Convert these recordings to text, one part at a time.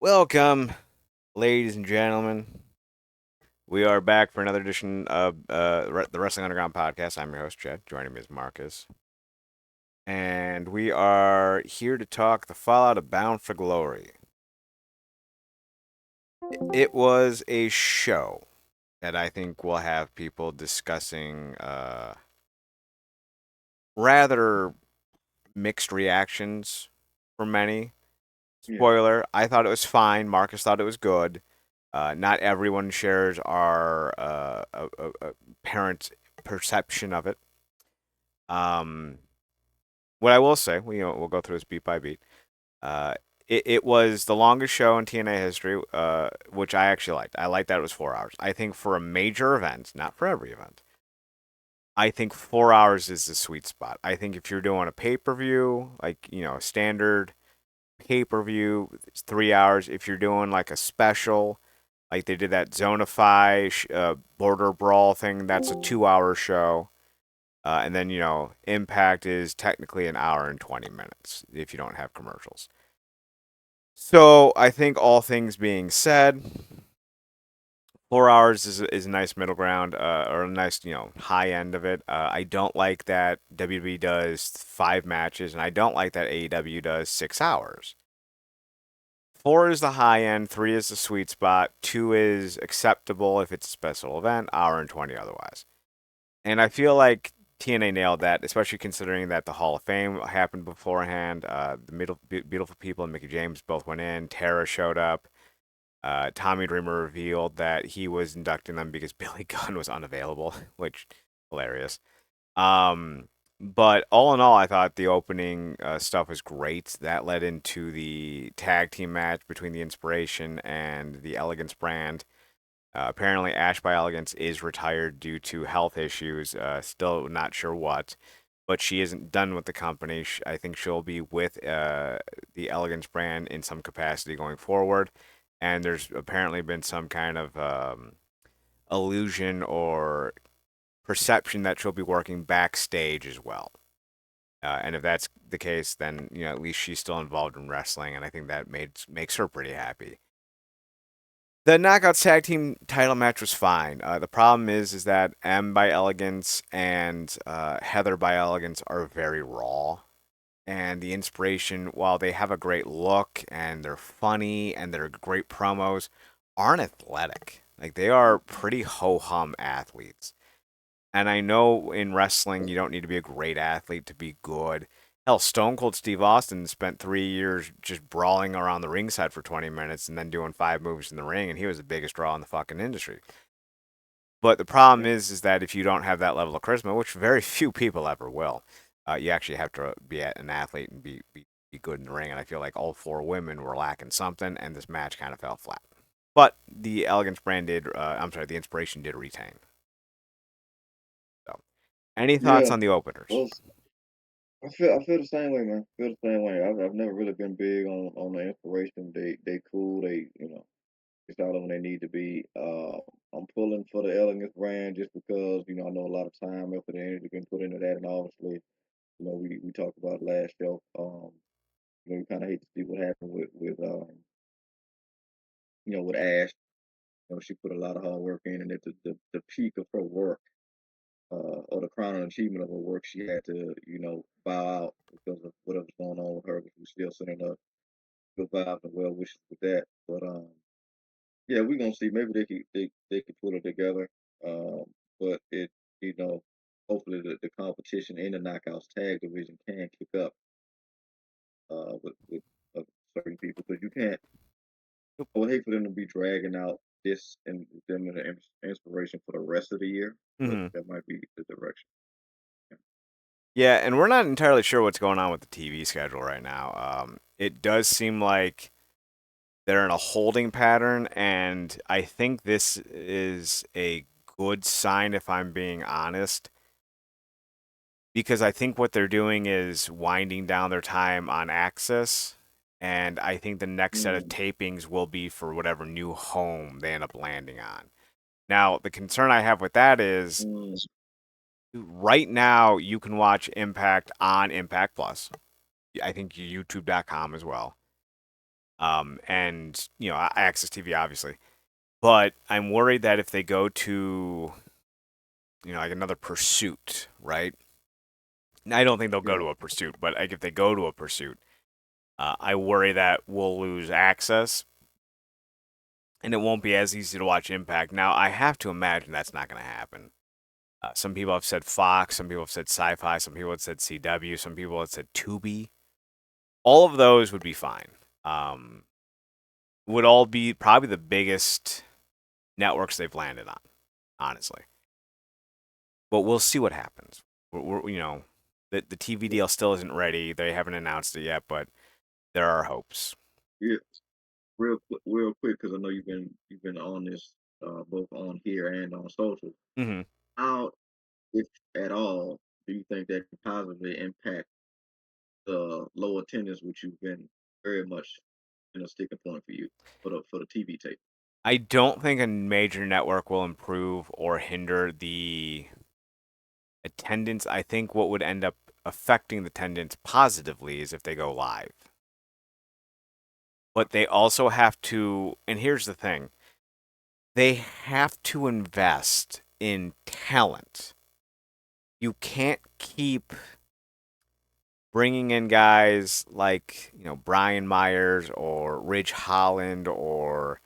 Welcome, ladies and gentlemen. We are back for another edition of the Wrestling Underground podcast. I'm your host, Jed. Joining me is Marcus. And we are here to talk the fallout of Bound for Glory. It was a show that I think will have people discussing rather mixed reactions for many. Yeah, Spoiler, I thought it was fine. Marcus thought it was good. Not everyone shares our parent perception of it. Um, what I will say, we'll go through this beat by beat. Uh, it was the longest show in TNA history, which I actually liked. I liked that it was 4 hours. I think for a major event, not for every event, I think 4 hours is the sweet spot. I think if you're doing a pay per view, like a standard pay per view, it's 3 hours. If you're doing like a special, like they did that Zonify border brawl thing, that's a 2 hour show. And then, Impact is technically an hour and 20 minutes if you don't have commercials. So I think all things being said, 4 hours is a nice middle ground, or a nice, high end of it. I don't like that WWE does 5 matches, and I don't like that AEW does 6 hours. Four is the high end, three is the sweet spot, two is acceptable if it's a special event, hour and 20 otherwise. And I feel like TNA nailed that, especially considering that the Hall of Fame happened beforehand. Beautiful People and Mickey James both went in. Tara showed up. Tommy Dreamer revealed that he was inducting them because Billy Gunn was unavailable, which hilarious. Um, but all in all, I thought the opening stuff was great. That led into the tag team match between the Inspiration and the Elegance brand. Apparently, Ash by Elegance is retired due to health issues. Still not sure what, but she isn't done with the company. I think she'll be with the Elegance brand in some capacity going forward. And there's apparently been some kind of illusion or perception that she'll be working backstage as well. And if that's the case, then at least she's still involved in wrestling, and I think that makes her pretty happy. The Knockouts Tag Team title match was fine. The problem is that M by Elegance and Heather by Elegance are very raw, and the Inspiration, while they have a great look and they're funny and they're great promos, aren't athletic. Like they are pretty ho hum athletes. And I know in wrestling, you don't need to be a great athlete to be good. Hell, Stone Cold Steve Austin spent 3 years just brawling around the ringside for 20 minutes and then doing 5 moves in the ring, and he was the biggest draw in the fucking industry. But the problem yeah, is that if you don't have that level of charisma, which very few people ever will, you actually have to be an athlete and be good in the ring. And I feel like all four women were lacking something, and this match kind of fell flat. But the Elegance brand did, I'm sorry, the Inspiration did retain. So, any thoughts yeah. on the openers? Well, I feel the same way, man. I feel the same way. I've never really been big on the inspiration. They cool. They it's all when they need to be. I'm pulling for the Elegance brand just because I know a lot of time, effort, and energy been put into that, and obviously we talked about last show. We kind of hate to see what happened with Ash. She put a lot of hard work in, and at the peak of her work. Or the crown and achievement of her work, she had to, bow out because of whatever's going on with her. But we're still sending her good vibes and well wishes with that. But yeah, we're gonna see. Maybe they could put it together. Um, but you know, hopefully the competition in the knockouts tag division can kick up with certain people because you can't. I would hate for them to be dragging out this and them in the inspiration for the rest of the year. But Hmm. that might be the direction. Yeah, and we're not entirely sure what's going on with the TV schedule right now. It does seem like they're in a holding pattern, and I think this is a good sign if I'm being honest, because I think what they're doing is winding down their time on Access, and I think the next set of Mm, tapings will be for whatever new home they end up landing on. Now, the concern I have with that is mm, right now you can watch Impact on Impact Plus. I think YouTube.com as well. and Access TV obviously. But I'm worried that if they go to like another Pursuit, right? I don't think they'll go Yeah, to a Pursuit, but like if they go to a Pursuit, I worry that we'll lose access and it won't be as easy to watch Impact. Now, I have to imagine that's not going to happen. Some people have said Fox, some people have said Sci-Fi, some people have said CW, some people have said Tubi. All of those would be fine. Um, would all be probably the biggest networks they've landed on, honestly. But we'll see what happens. The TV yeah, deal still isn't ready. They haven't announced it yet, but there are hopes. yeah. Real quick, because I know you've been on this both on here and on social. Hmm. How, if at all, do you think that can positively impact the low attendance, which you've been very much in a sticking point for you for the TV tape? I don't think a major network will improve or hinder the attendance. I think what would end up affecting the attendance positively is if they go live. But they also have to, and here's the thing, they have to invest in talent. You can't keep bringing in guys like, Brian Myers or Ridge Holland or,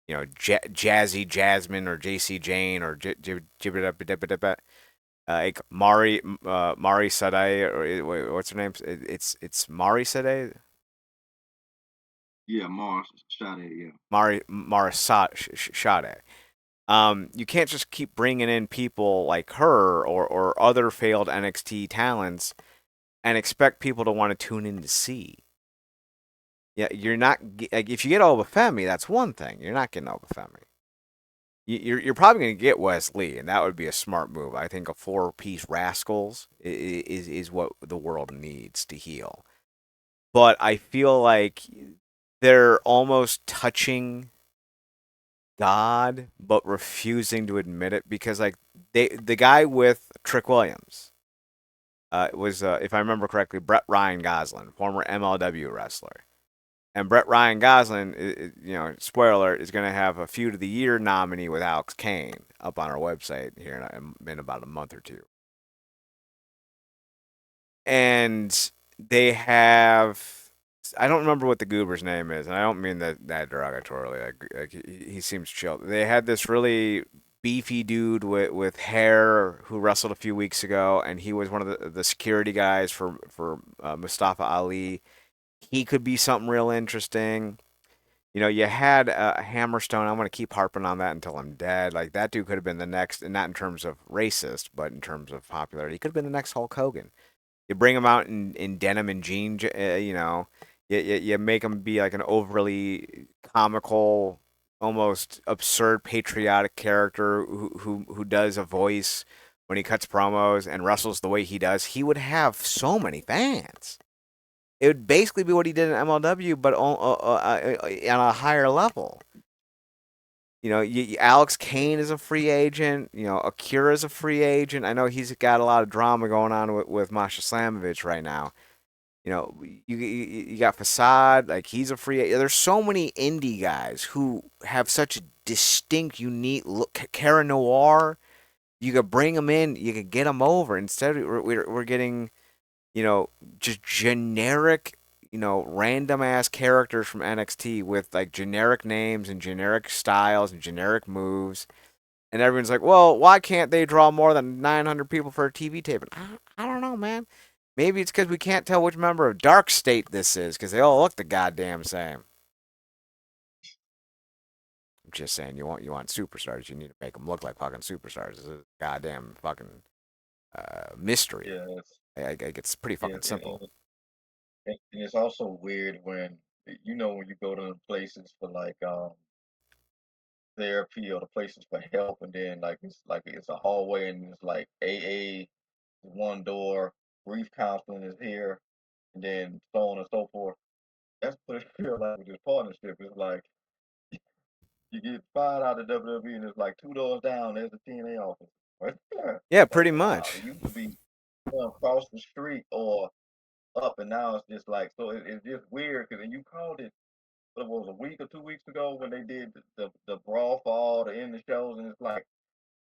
Jazzy Jasmine or JC Jane or like Mari Sadeh or what's her name? It's Mari Sadeh, Yeah, Mars shot at, yeah. Mari Sadeh. You can't just keep bringing in people like her or other failed NXT talents and expect people to want to tune in to see. Yeah, you're not like if you get Obafemi, that's one thing. You're not getting Obafemi. You're probably going to get Wes Lee, and that would be a smart move. I think a four-piece Rascals is what the world needs to heal. But I feel like they're almost touching God, but refusing to admit it because like the guy with Trick Williams was if I remember correctly Brett Ryan Goslin, former MLW wrestler. And Brett Ryan Goslin, spoiler alert, is going to have a Feud of the Year nominee with Alex Kane up on our website here in about a month or two. And they have, I don't remember what the goober's name is, and I don't mean that derogatorily. Like he seems chill. They had this really beefy dude with hair who wrestled a few weeks ago, and he was one of the security guys for Mustafa Ali. He could be something real interesting. You had Hammerstone. I'm going to keep harping on that until I'm dead. Like, that dude could have been the next, and not in terms of racist, but in terms of popularity. He could have been the next Hulk Hogan. You bring him out in denim and jean, you make him be like an overly comical, almost absurd patriotic character who does a voice when he cuts promos and wrestles the way he does. He would have so many fans. It would basically be what he did in MLW, but on a higher level. Alex Kane is a free agent. Akira is a free agent. I know he's got a lot of drama going on with Masha Slamovich right now. You got Facade, like he's a free agent. There's so many indie guys who have such a distinct, unique look. Cara Noir, you could bring them in, you could get them over. Instead, we're getting you know, just generic, random ass characters from NXT with like generic names and generic styles and generic moves. And everyone's like, well, why can't they draw more than 900 people for a TV tape? And I don't know, man. Maybe it's because we can't tell which member of Dark State this is because they all look the goddamn same. I'm just saying, you want superstars, you need to make them look like fucking superstars. This is a goddamn fucking mystery. Yeah, It's pretty yeah, fucking simple. and it's also weird when when you go to places for like therapy or the places for help, and then it's a hallway and it's like AA is one door, grief counseling is here, and then so on and so forth. That's what it feels like with this partnership. It's like you get fired out of WWE and it's like two doors down, there's the TNA office. Right there. Yeah, Like, pretty wow, much. it used to be across the street or up, and now it's just like so. It's just weird because you called it it was a week or 2 weeks ago when they did the brawl for all the end of shows, and it's like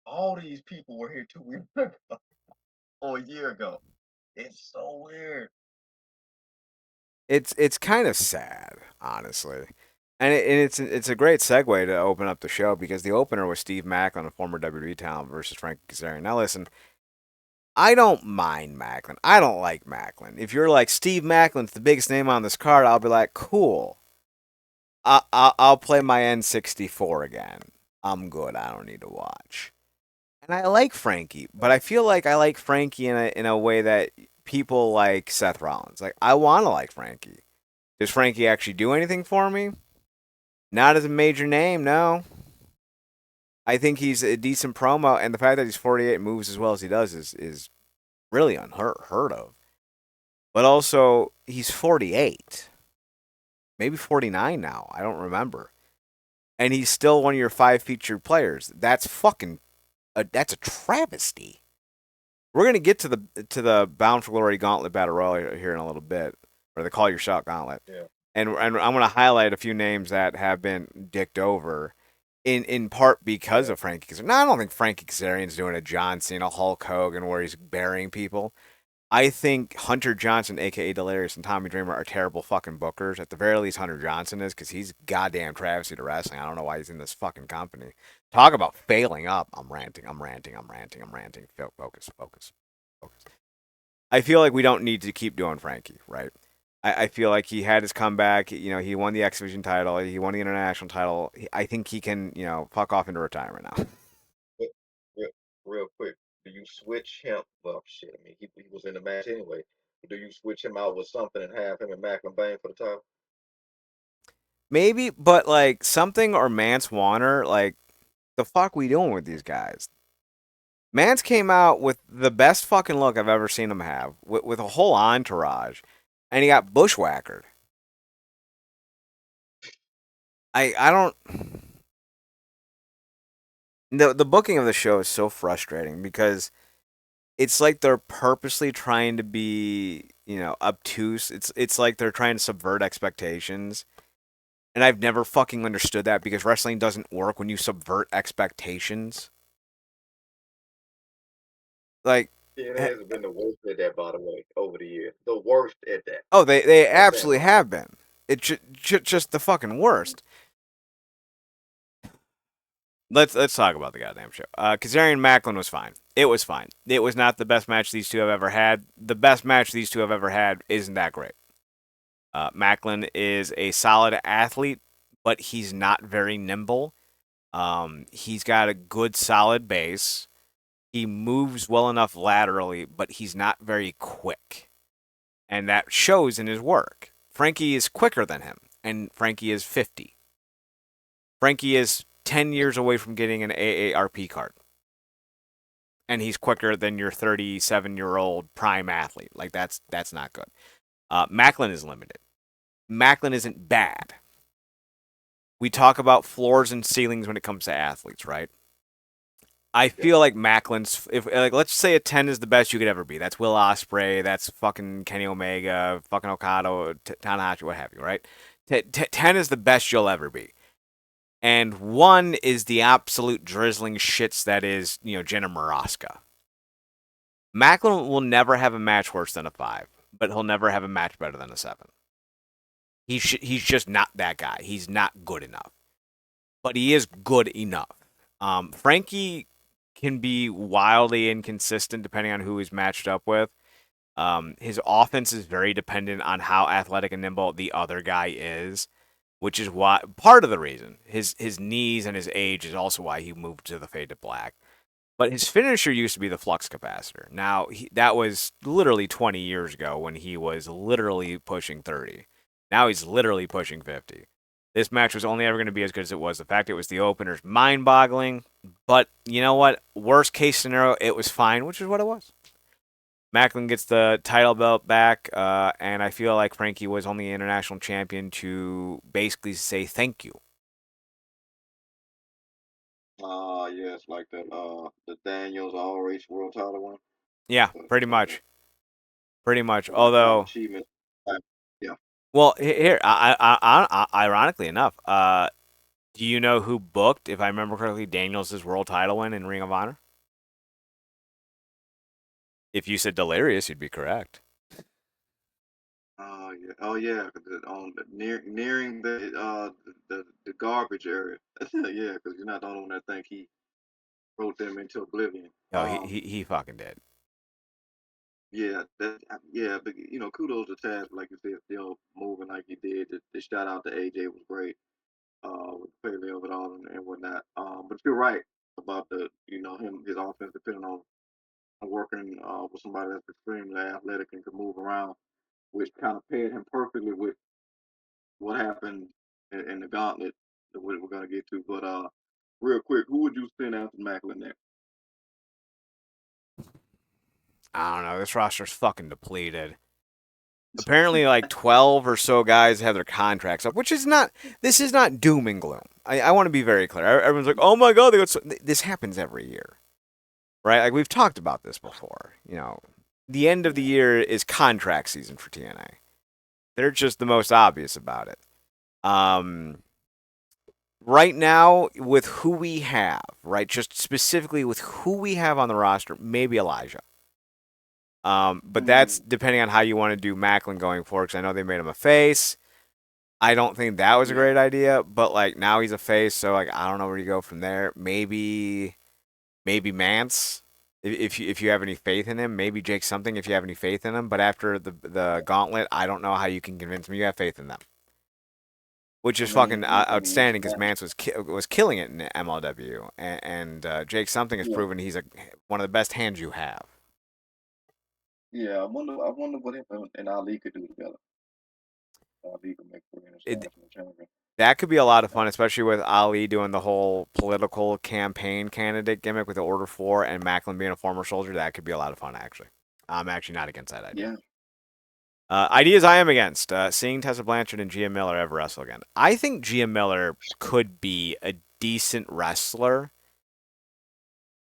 all these people were here 2 weeks ago or a year ago. It's so weird. It's kind of sad, honestly. And it's a great segue to open up the show because the opener was Steve Macklin, a former WWE talent, versus Frank Kazarian. Now listen, I don't mind Macklin. I don't like Macklin. If you're like Steve Macklin's the biggest name on this card, I'll be like, cool. I'll play my N64 again. I'm good. I don't need to watch. And I like Frankie, but I feel like I like Frankie in a way that people like Seth Rollins. Like I want to like Frankie. Does Frankie actually do anything for me? Not as a major name, no. I think he's a decent promo, and the fact that he's 48 and moves as well as he does is really unheard of. But also, he's 48, maybe 49 now. I don't remember, and he's still one of your 5 featured players. That's fucking that's a travesty. We're gonna get to the Bound for Glory Gauntlet Battle Royal here in a little bit, or the Call Your Shot Gauntlet, Yeah. and I'm gonna highlight a few names that have been dicked over, in part because of Frankie Kazarian. Now I don't think Frankie Kazarian's doing a John Cena, Hulk Hogan where he's burying people. I think Hunter Johnson, aka Delirious, and Tommy Dreamer are terrible fucking bookers. At the very least, Hunter Johnson is because he's goddamn travesty to wrestling. I don't know why he's in this fucking company. Talk about failing up. I'm ranting. I'm ranting. I'm ranting. I'm ranting. Focus. Focus. Focus. I feel like we don't need to keep doing Frankie, right? I feel like he had his comeback. You know, he won the X Division title. He won the international title. I think he can, fuck off into retirement now. But real, real quick, do you switch him? Well, shit. I mean, he was in the match anyway. Do you switch him out with something and have him and Macklin Bane for the title? Maybe, but like something or Mance Warner, like the fuck we doing with these guys? Mance came out with the best fucking look I've ever seen him have, with a whole entourage, and he got bushwhackered. I don't. The booking of the show is so frustrating because it's like they're purposely trying to be, obtuse. It's like they're trying to subvert expectations. And I've never fucking understood that because wrestling doesn't work when you subvert expectations. Like, TNA has been the worst at that, by the way, over the years. The worst at that. oh, they I'm not saying absolutely much. have been. It's just the fucking worst. Let's talk about the goddamn show. Kazarian Macklin was fine. It was fine. It was not the best match these two have ever had. The best match these two have ever had isn't that great. Macklin is a solid athlete, but he's not very nimble. He's got a good solid base. He moves well enough laterally, but he's not very quick. And that shows in his work. Frankie is quicker than him, and Frankie is 50. Frankie is 10 years away from getting an AARP card. And he's quicker than your 37-year-old prime athlete. Like that's not good. Macklin is limited. Macklin isn't bad. We talk about floors and ceilings when it comes to athletes, right? I feel like Macklin's, if like let's say a 10 is the best you could ever be. That's Will Ospreay, that's fucking Kenny Omega, fucking Okada, Tanahashi, what have you, right? 10 is the best you'll ever be. And 1 is the absolute drizzling shits that is, Jenna Maraska. Macklin will never have a match worse than a 5, but he'll never have a match better than a 7. He's just not that guy. He's not good enough. But he is good enough. Frankie can be wildly inconsistent depending on who he's matched up with. His offense is very dependent on how athletic and nimble the other guy is, which is why part of the reason his knees and his age is also why he moved to the fade to black. But his finisher used to be the flux capacitor. Now that was literally 20 years ago when he was literally pushing 30. Now he's literally pushing 50. This match was only ever going to be as good as it was. The fact it was the opener's mind-boggling. But you know what? Worst case scenario, it was fine, which is what it was. Macklin gets the title belt back, and I feel like Frankie was only international champion to basically say thank you. Yes, like the Daniels RH World Title one. Yeah, So, pretty so much. Pretty much. lifetime Although achievement. Yeah. Well, here, ironically enough, do you know who booked, if I remember correctly, Daniels' world title win in Ring of Honor? If you said Delirious, you'd be correct. Oh yeah, oh yeah, 'cause nearing the garbage area. Yeah, because you're not the only one that think he wrote them into oblivion. Oh, he fucking did. Yeah, yeah, but kudos to Taz, like you said, still moving like he did. The shout out to AJ was great, with the paleo of it all and whatnot. But you're right about him his offense depending on working with somebody that's extremely athletic and can move around, which kind of paired him perfectly with what happened in the gauntlet that we're gonna get to. But real quick, who would you send after Macklin next? I don't know. This roster's fucking depleted. Apparently, like 12 or so guys have their contracts up, which is not. This is not doom and gloom. I want to be very clear. Everyone's like, "Oh my god, they got so, this happens every year." Right? Like we've talked about this before. The end of the year is contract season for TNA. They're just the most obvious about it. Um, right now, with who we have, right, just specifically with who we have on the roster, maybe Elijah. But that's Mm, depending on how you want to do Macklin going forward. Because I know they made him a face. I don't think that was a yeah, great idea. But like now he's a face, so like I don't know where you go from there. Maybe Mance, if you have any faith in him. Maybe Jake something if you have any faith in him. But after the gauntlet, I don't know how you can convince me you have faith in them. Which I is mean, fucking it's outstanding because not. Mance was killing it in MLW, and Jake something has Yeah, proven he's one of the best hands you have. yeah. I wonder what him and Ali could do together. Ali could make for It, international champion. that could be a lot of fun, especially with Ali doing the whole political campaign candidate gimmick with the Order 4 and Macklin being a former soldier. That could be a lot of fun, actually. I'm actually not against that idea. Yeah, Ideas I am against seeing Tessa Blanchard and Gia Miller ever wrestle again. I think Gia Miller could be a decent wrestler.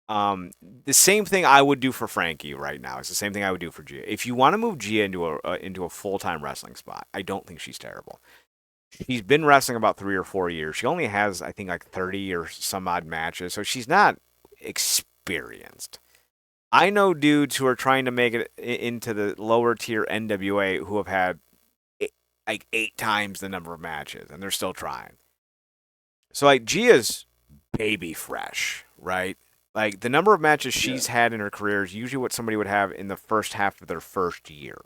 The same thing I would do for Frankie right now is the same thing I would do for Gia. If you want to move Gia into a full time wrestling spot, I don't think she's terrible. She's been wrestling about 3 or 4 years. She only has, I think, like 30 or some odd matches, so she's not experienced. I know dudes who are trying to make it into the lower tier NWA who have had like 8 times the number of matches, and they're still trying. So like Gia's baby fresh, right? Like the number of matches yeah, she's had in her career is usually what somebody would have in the first half of their first year.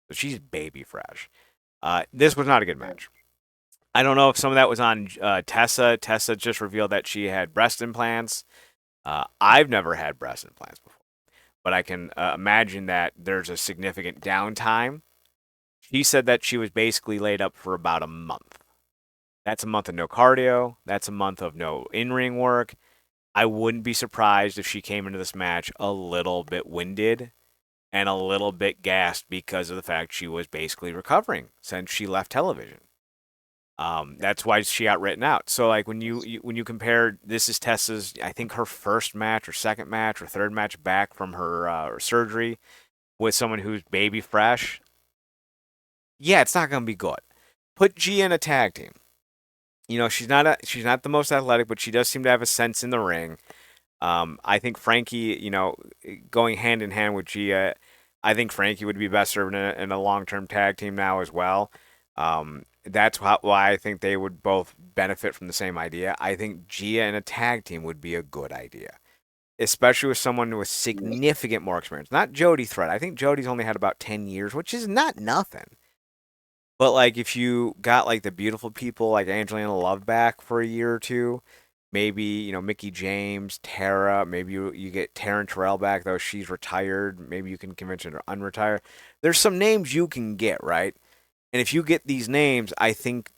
So she's baby fresh. This was not a good yeah. match. I don't know if some of that was on Tessa. Tessa just revealed that she had breast implants. I've never had breast implants before, but I can imagine that there's a significant downtime. She said that she was basically laid up for about a month. That's a month of no cardio. That's a month of no in ring work. I wouldn't be surprised if she came into this match a little bit winded and a little bit gassed because of the fact she was basically recovering since she left television. That's why she got written out. So like when you compare this is Tessa's, I think her first match or second match or third match back from her surgery with someone who's baby fresh. Yeah, it's not gonna be good. Put G in a tag team. She's not the most athletic, but she does seem to have a sense in the ring. I think Frankie, going hand in hand with Gia, I think Frankie would be best served in a long term tag team now as well. That's why I think they would both benefit from the same idea. I think Gia in a tag team would be a good idea, especially with someone with Yeah. significant more experience. Not Jody Threat. I think Jody's only had about 10 years, which is not nothing. But like if you got like the beautiful people like Angelina Love back for a year or two, maybe Mickey James, Tara, maybe you get Taryn Terrell back though she's retired. Maybe you can convince her to unretire. There's some names you can get right, and if you get these names, I think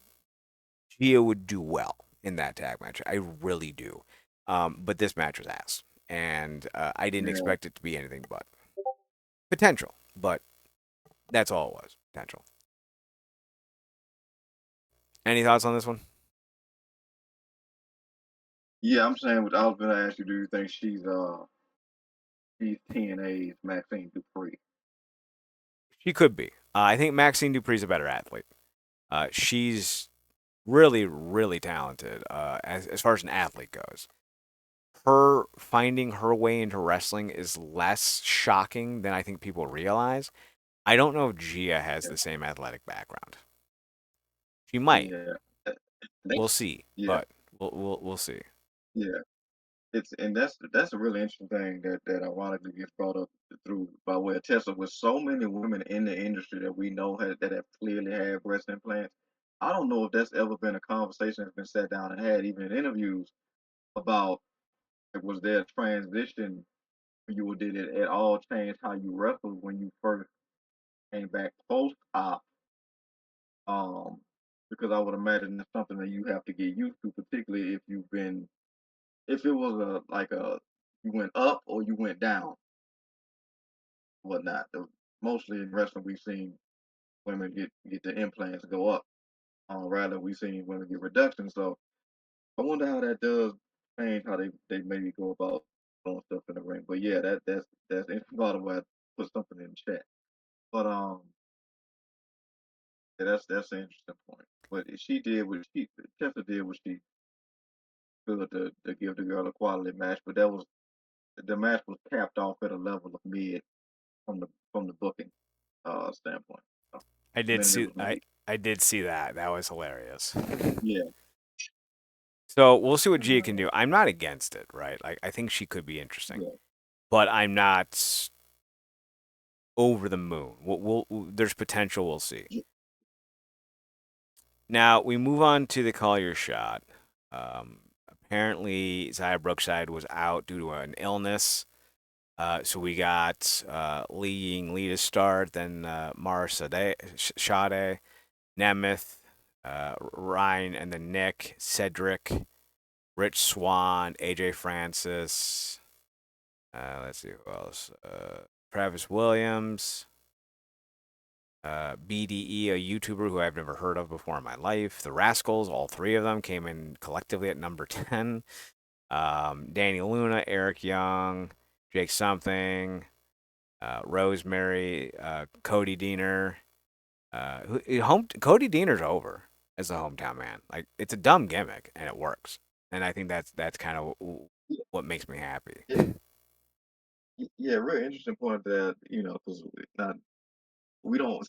Gia would do well in that tag match. I really do. But this match was ass, and I didn't Yeah. expect it to be anything but potential. But that's all it was, potential. Any thoughts on this one? Yeah, I'm saying what I was gonna ask you, do you think she's TNA's Maxine Dupree? She could be. I think Maxine Dupree's a better athlete. She's really, really talented as far as an athlete goes. Her finding her way into wrestling is less shocking than I think people realize. I don't know if Gia has Yeah, the same athletic background. She might. yeah, We'll see, yeah, but we'll see. yeah. It's and that's a really interesting thing that ironically gets brought up through by way of Tesla with so many women in the industry that we know that have clearly had breast implants. I don't know if that's ever been a conversation that's been sat down and had even in interviews about was there a transition when you did it at all change how you wrestled when you first came back post op. Um, because I would imagine that's something that you have to get used to, particularly if it was you went up or you went down, whatnot. Mostly in wrestling, we've seen women get the implants go up. Rather, we've seen women get reductions. So I wonder how that does change how they maybe go about doing stuff in the ring. But yeah, that's interesting. By the way, I put something in the chat. But yeah, that's an interesting point. But she did what she Tessa did what she could to give the girl a quality match. But that was the match was capped off at a level of mid from the booking standpoint. So, I the did minute it see was I made. I did see that. That was hilarious. Yeah. So we'll see what And, Gia can do. I'm not against it, right? Like I think she could be interesting, yeah. but I'm not over the moon. There's potential. We'll see. Yeah. Now we move on to the Call Your Shot. Apparently, Zaya Brookside was out due to an illness. So we got Li Ying Lee to start, then Mara Sade, Nemeth, Ryan, and then Nick, Cedric, Rich Swan, AJ Francis. Let's see who else. Travis Williams, BDE, a YouTuber who I've never heard of before in my life. The Rascals, all three of them came in collectively at number 10. Danny Luna, Eric Young, Jake Something, Rosemary, Cody Deaner. Cody Deaner's over as the hometown man. Like it's a dumb gimmick and it works, and I think that's kind of what makes me happy. Yeah. Yeah. Really interesting point that because not we don't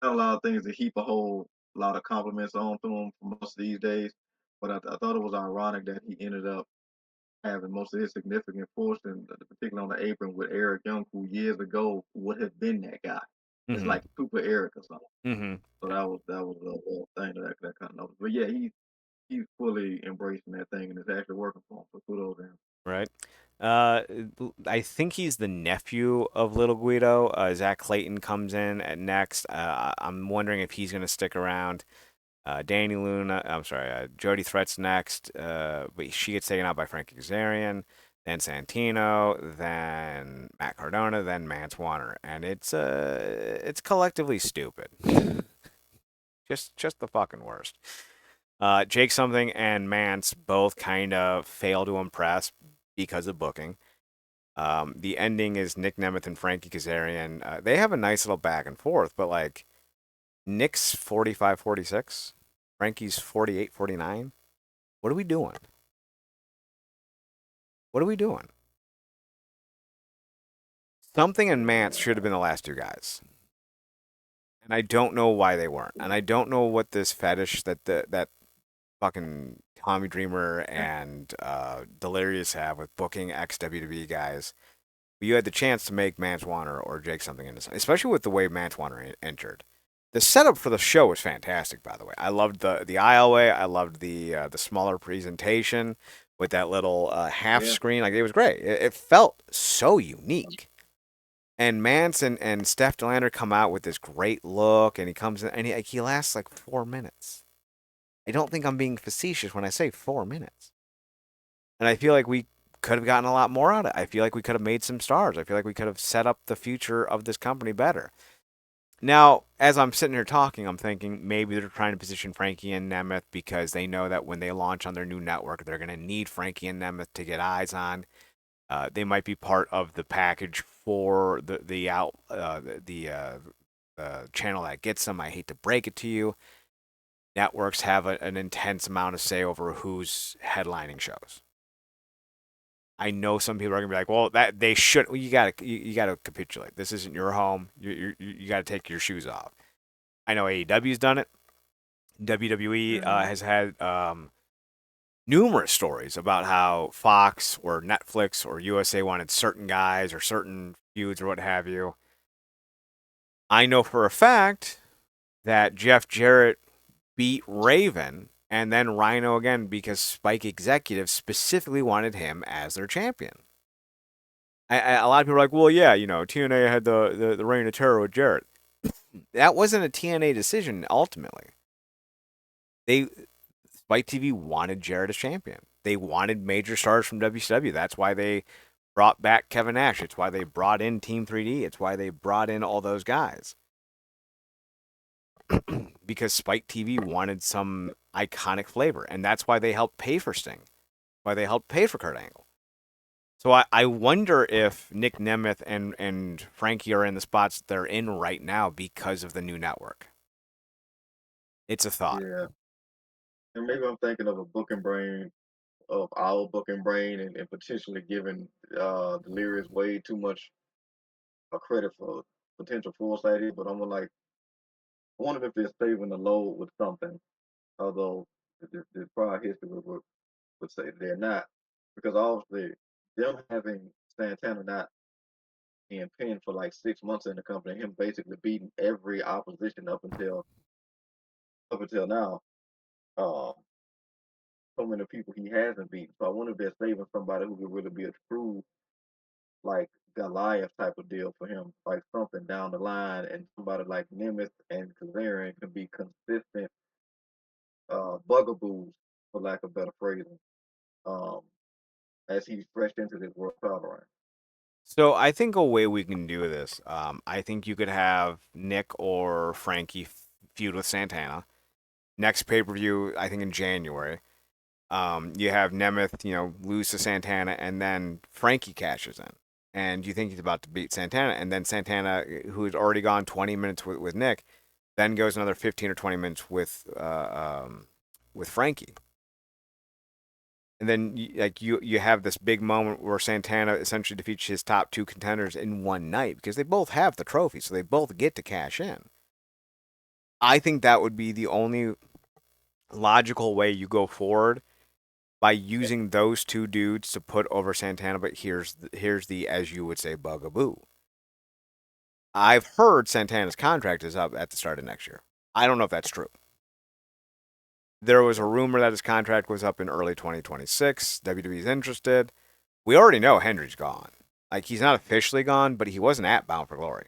not a lot of things to heap a whole lot of compliments on to him for most of these days. But I thought it was ironic that he ended up having most of his significant portion, particularly on the apron with Eric Young, who years ago would have been that guy. It's Mm-hmm. like Super Eric or something. Mm-hmm. So that was a little thing that kind of noticed. But yeah, he's fully embracing that thing and it's actually working for him. So kudos to him. Right. Uh, I think he's the nephew of Little Guido. Zach Clayton comes in at next. I'm wondering if he's going to stick around. Danny Luna, I'm sorry, Jody Threat's next, but she gets taken out by Frankie Kazarian, then Santino, then Matt Cardona, then Mance Warner, and it's collectively stupid. Just the fucking worst. Jake Something and Mance both kind of fail to impress because of booking. The ending is Nick Nemeth and Frankie Kazarian. They have a nice little back and forth, but like Nick's 45-46, Frankie's 48-49. What are we doing? What are we doing? Something and Mance should have been the last two guys. And I don't know why they weren't. And I don't know what this fetish that fucking Tommy Dreamer and Delirious have with booking ex WWE guys. But you had the chance to make Mance Warner or Jake Something into something, especially with the way Mance Warner entered. The setup for the show was fantastic, by the way. I loved the aisleway. I loved the smaller presentation with that little half Yeah. screen. Like it was great. It felt so unique. And Mance and Steph Delander come out with this great look, and he comes in and he lasts like 4 minutes. I don't think I'm being facetious when I say 4 minutes. And I feel like we could have gotten a lot more out of it. I feel like we could have made some stars. I feel like we could have set up the future of this company better. Now, as I'm sitting here talking, I'm thinking maybe they're trying to position Frankie and Nemeth because they know that when they launch on their new network, they're going to need Frankie and Nemeth to get eyes on. They might be part of the package for the channel that gets them. I hate to break it to you, networks have an intense amount of say over who's headlining shows. I know some people are gonna be like, "Well, that they should." Well, you gotta capitulate. This isn't your home. You gotta take your shoes off. I know AEW's done it. WWE Mm-hmm. has had numerous stories about how Fox or Netflix or USA wanted certain guys or certain feuds or what have you. I know for a fact that Jeff Jarrett beat Raven and then Rhino again because Spike executives specifically wanted him as their champion. A lot of people are like, well, yeah, TNA had the reign of terror with Jarrett. That wasn't a TNA decision ultimately. They Spike TV wanted Jarrett as champion. They wanted major stars from WCW. That's why they brought back Kevin Nash. It's why they brought in Team 3D. It's why they brought in all those guys. Because Spike TV wanted some iconic flavor, and that's why they helped pay for Sting. Why they helped pay for Kurt Angle. So I wonder if Nick Nemeth and Frankie are in the spots they're in right now because of the new network. It's a thought. Yeah, and maybe I'm thinking of a booking brain of our booking brain and potentially giving Delirious way too much credit for potential foresight here, but I'm like, I wonder if they're saving the load with something, although the prior history would say they're not, because obviously them having Santana not being pinned for like 6 months in the company, him basically beating every opposition up until now. Um, so many people he hasn't beaten. So I wonder if they're saving somebody who could really be a true like Goliath type of deal for him, like something down the line, and somebody like Nemeth and Kazarian can be consistent bugaboos, for lack of better phrasing, um, as he's fresh into this world title reign. So I think a way we can do this, I think you could have Nick or Frankie feud with Santana. Next pay per view, I think in January. You have Nemeth, lose to Santana, and then Frankie cashes in. And you think he's about to beat Santana, and then Santana, who had already gone 20 minutes with Nick, then goes another 15 or 20 minutes with Frankie. And then you have this big moment where Santana essentially defeats his top two contenders in one night because they both have the trophy, so they both get to cash in. I think that would be the only logical way you go forward by using those two dudes to put over Santana. But here's the as you would say bugaboo. I've heard Santana's contract is up at the start of next year. I don't know if that's true. There was a rumor that his contract was up in early 2026. WWE's interested. We already know Hendry's gone. Like he's not officially gone, but he wasn't at Bound for Glory,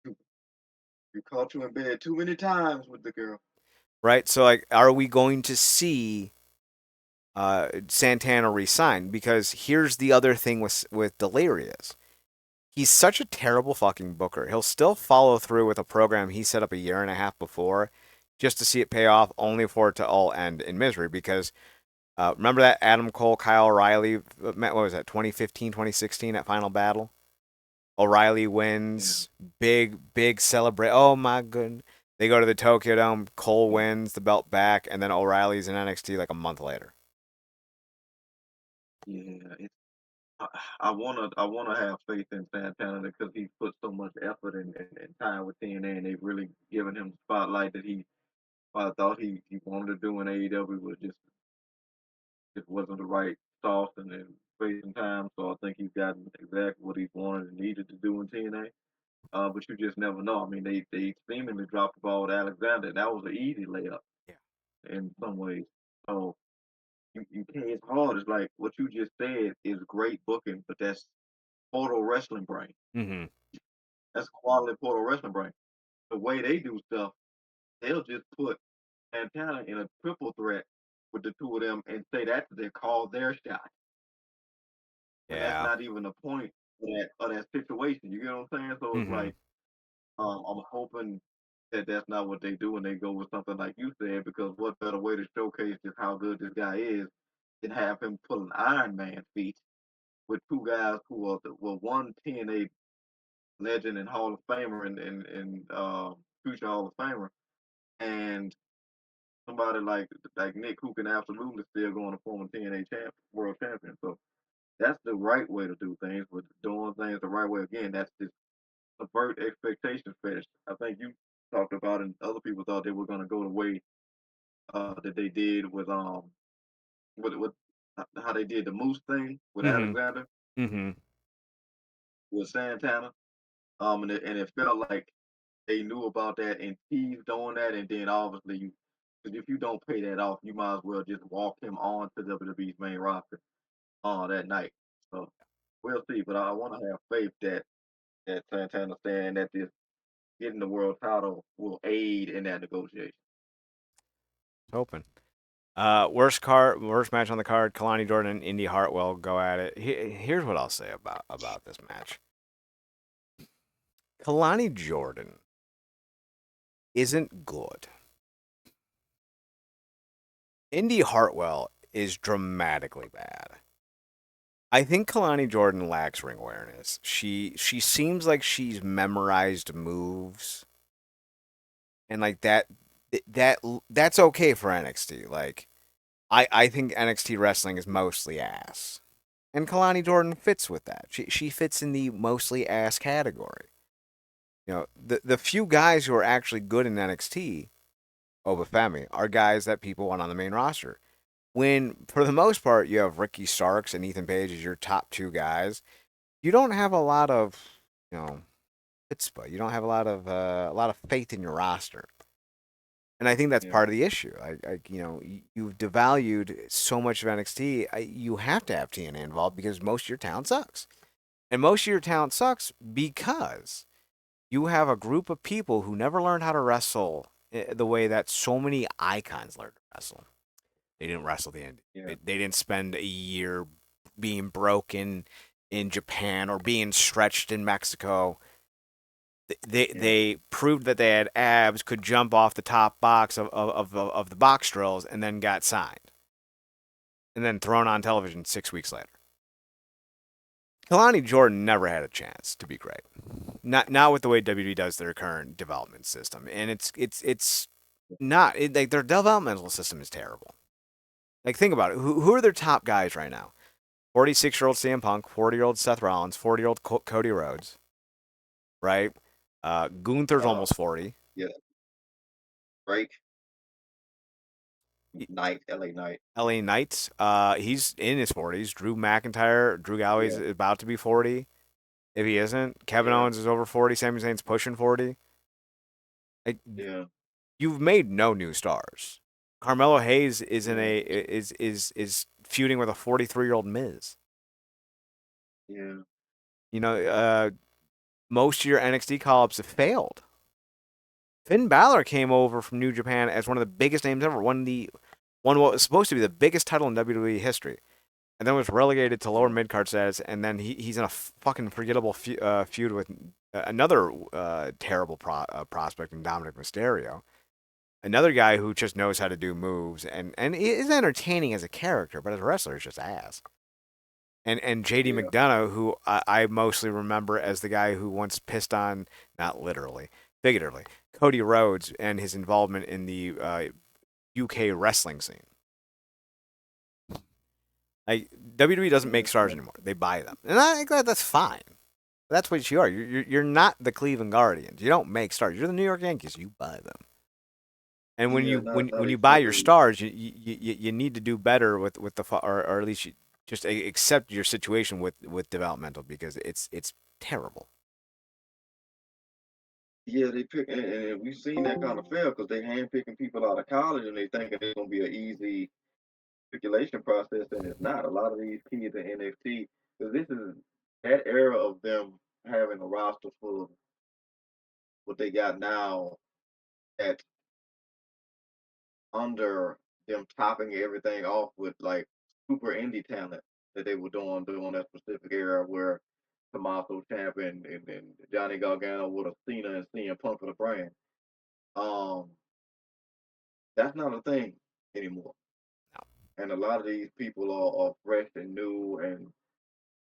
You caught you in bed too many times with the girl. right? So like, are we going to see Santana resign? Because here's the other thing with Delirious. He's such a terrible fucking booker. He'll still follow through with a program he set up a year and a half before, just to see it pay off, only for it to all end in misery. Because remember that Adam Cole, Kyle O'Reilly, what was that, 2015, 2016 at Final Battle? O'Reilly Yeah. wins, big celebrate. Oh my goodness. They go to the Tokyo Dome. Cole wins the belt back, and then O'Reilly's in NXT like a month later. Yeah, I, I wanna have faith in Santana because he put so much effort and time with TNA, and they've really given him the spotlight that I thought he wanted to do in AEW, but just wasn't the right sauce and space and time. So I think he's gotten exactly what he wanted and needed to do in TNA. But you just never know. I mean, they seemingly dropped the ball with Alexander. That was an easy layup Yeah. in some ways. So you can't. It's hard. It's like what you just said is great booking, but that's total wrestling brain. Mm-hmm. That's quality Portal wrestling brain. The way they do stuff, they'll just put Santana in a triple threat with the two of them and say that's they call their shot, and that's Yeah. not even the point of that situation. You get what I'm saying? So it's Mm-hmm. like I'm hoping that that's not what they do and they go with something like you said, because what better way to showcase just how good this guy is than have him pull an Iron Man feat with two guys who are one TNA legend and Hall of Famer and future Hall of Famer, and somebody like Nick who can absolutely still go on a former TNA world champion. So that's the right way to do things, but doing things the right way again, that's just subvert expectations fest. I think you talked about and other people thought they were gonna go the way that they did with how they did the Moose thing with Mm-hmm. Alexander Mm-hmm. with Santana. And it felt like they knew about that and teased on that, and then obviously you, because if you don't pay that off, you might as well just walk him on to WWE's main roster on that night. So we'll see, but I want to have faith that Santana saying that this getting the world title will aid in that negotiation. Hoping. Worst match on the card. Kalani Jordan and Indy Hartwell go at it. Here's what I'll say about this match. Kalani Jordan isn't good. Indy Hartwell is dramatically bad. I think Kalani Jordan lacks ring awareness. She seems like she's memorized moves, and like that that's okay for NXT. Like I think NXT wrestling is mostly ass. And Kalani Jordan fits with that. She fits in the mostly ass category. You know, the few guys who are actually good in NXT, Obafemi, are guys that people want on the main roster. When for the most part you have Ricky Starks and Ethan Page as your top two guys, you don't have a lot of, you know, chutzpah. You don't have a lot of faith in your roster. And I think that's Yeah, part of the issue. You know, you've devalued so much of NXT. You have to have TNA involved because most of your talent sucks. And most of your talent sucks because you have a group of people who never learned how to wrestle the way that so many icons learned to wrestle. They didn't wrestle the end. yeah, They didn't spend a year being broken in Japan or being stretched in Mexico. yeah, They proved that they had abs, could jump off the top box of the box drills, and then got signed, and then thrown on television 6 weeks later. Kalani Jordan never had a chance to be great. Not with the way WWE does their current development system, and it's not like their developmental system is terrible. Like think about it. Who are their top guys right now? 46-year-old CM Punk, 40-year-old Seth Rollins, 40-year-old Cody Rhodes, right? Gunther's uh, almost 40. yeah. Drake, Knight, LA Knight. LA Knights, he's in his 40s. Drew McIntyre, Drew Galloway's Yeah, about to be 40. If he isn't, Kevin yeah, Owens is over 40. Sami Zayn's pushing 40. Like, yeah, you've made no new stars. Carmelo Hayes is in yeah, a is feuding with a 43-year-old Miz. yeah, You know, most of your NXT call-ups have failed. Finn Balor came over from New Japan as one of the biggest names ever. Won what was supposed to be the biggest title in WWE history, and then was relegated to lower yeah, mid card status. And then he's in a fucking forgettable feud with another terrible prospect in Dominic Mysterio. Another guy who just knows how to do moves and is entertaining as a character, but as a wrestler, is just ass. And JD yeah, McDonough, who I mostly remember as the guy who once pissed on, not literally, figuratively, Cody Rhodes and his involvement in the UK wrestling scene. Like WWE doesn't make stars yeah, anymore; they buy them, and I think that's fine. That's what you are. You're not the Cleveland Guardians. You don't make stars. You're the New York Yankees. You buy them. And when yeah. you Not when not when you buy your exclusively. stars, you need to do better with the or at least you just accept your situation with developmental because it's terrible. Yeah, they pick, and we've seen that kind of fail because they handpicking people out of college and they thinking it's gonna be an easy circulation process, and it's not. A lot of these kids in NXT, because this is that era of them having a roster full of what they got now that's under them topping everything off with like super indie talent that they were doing during that specific era where Tommaso Ciampa and Johnny Gargano with a Cena and CM Punk for the brand. Um, that's not a thing anymore. And a lot of these people are fresh and new, and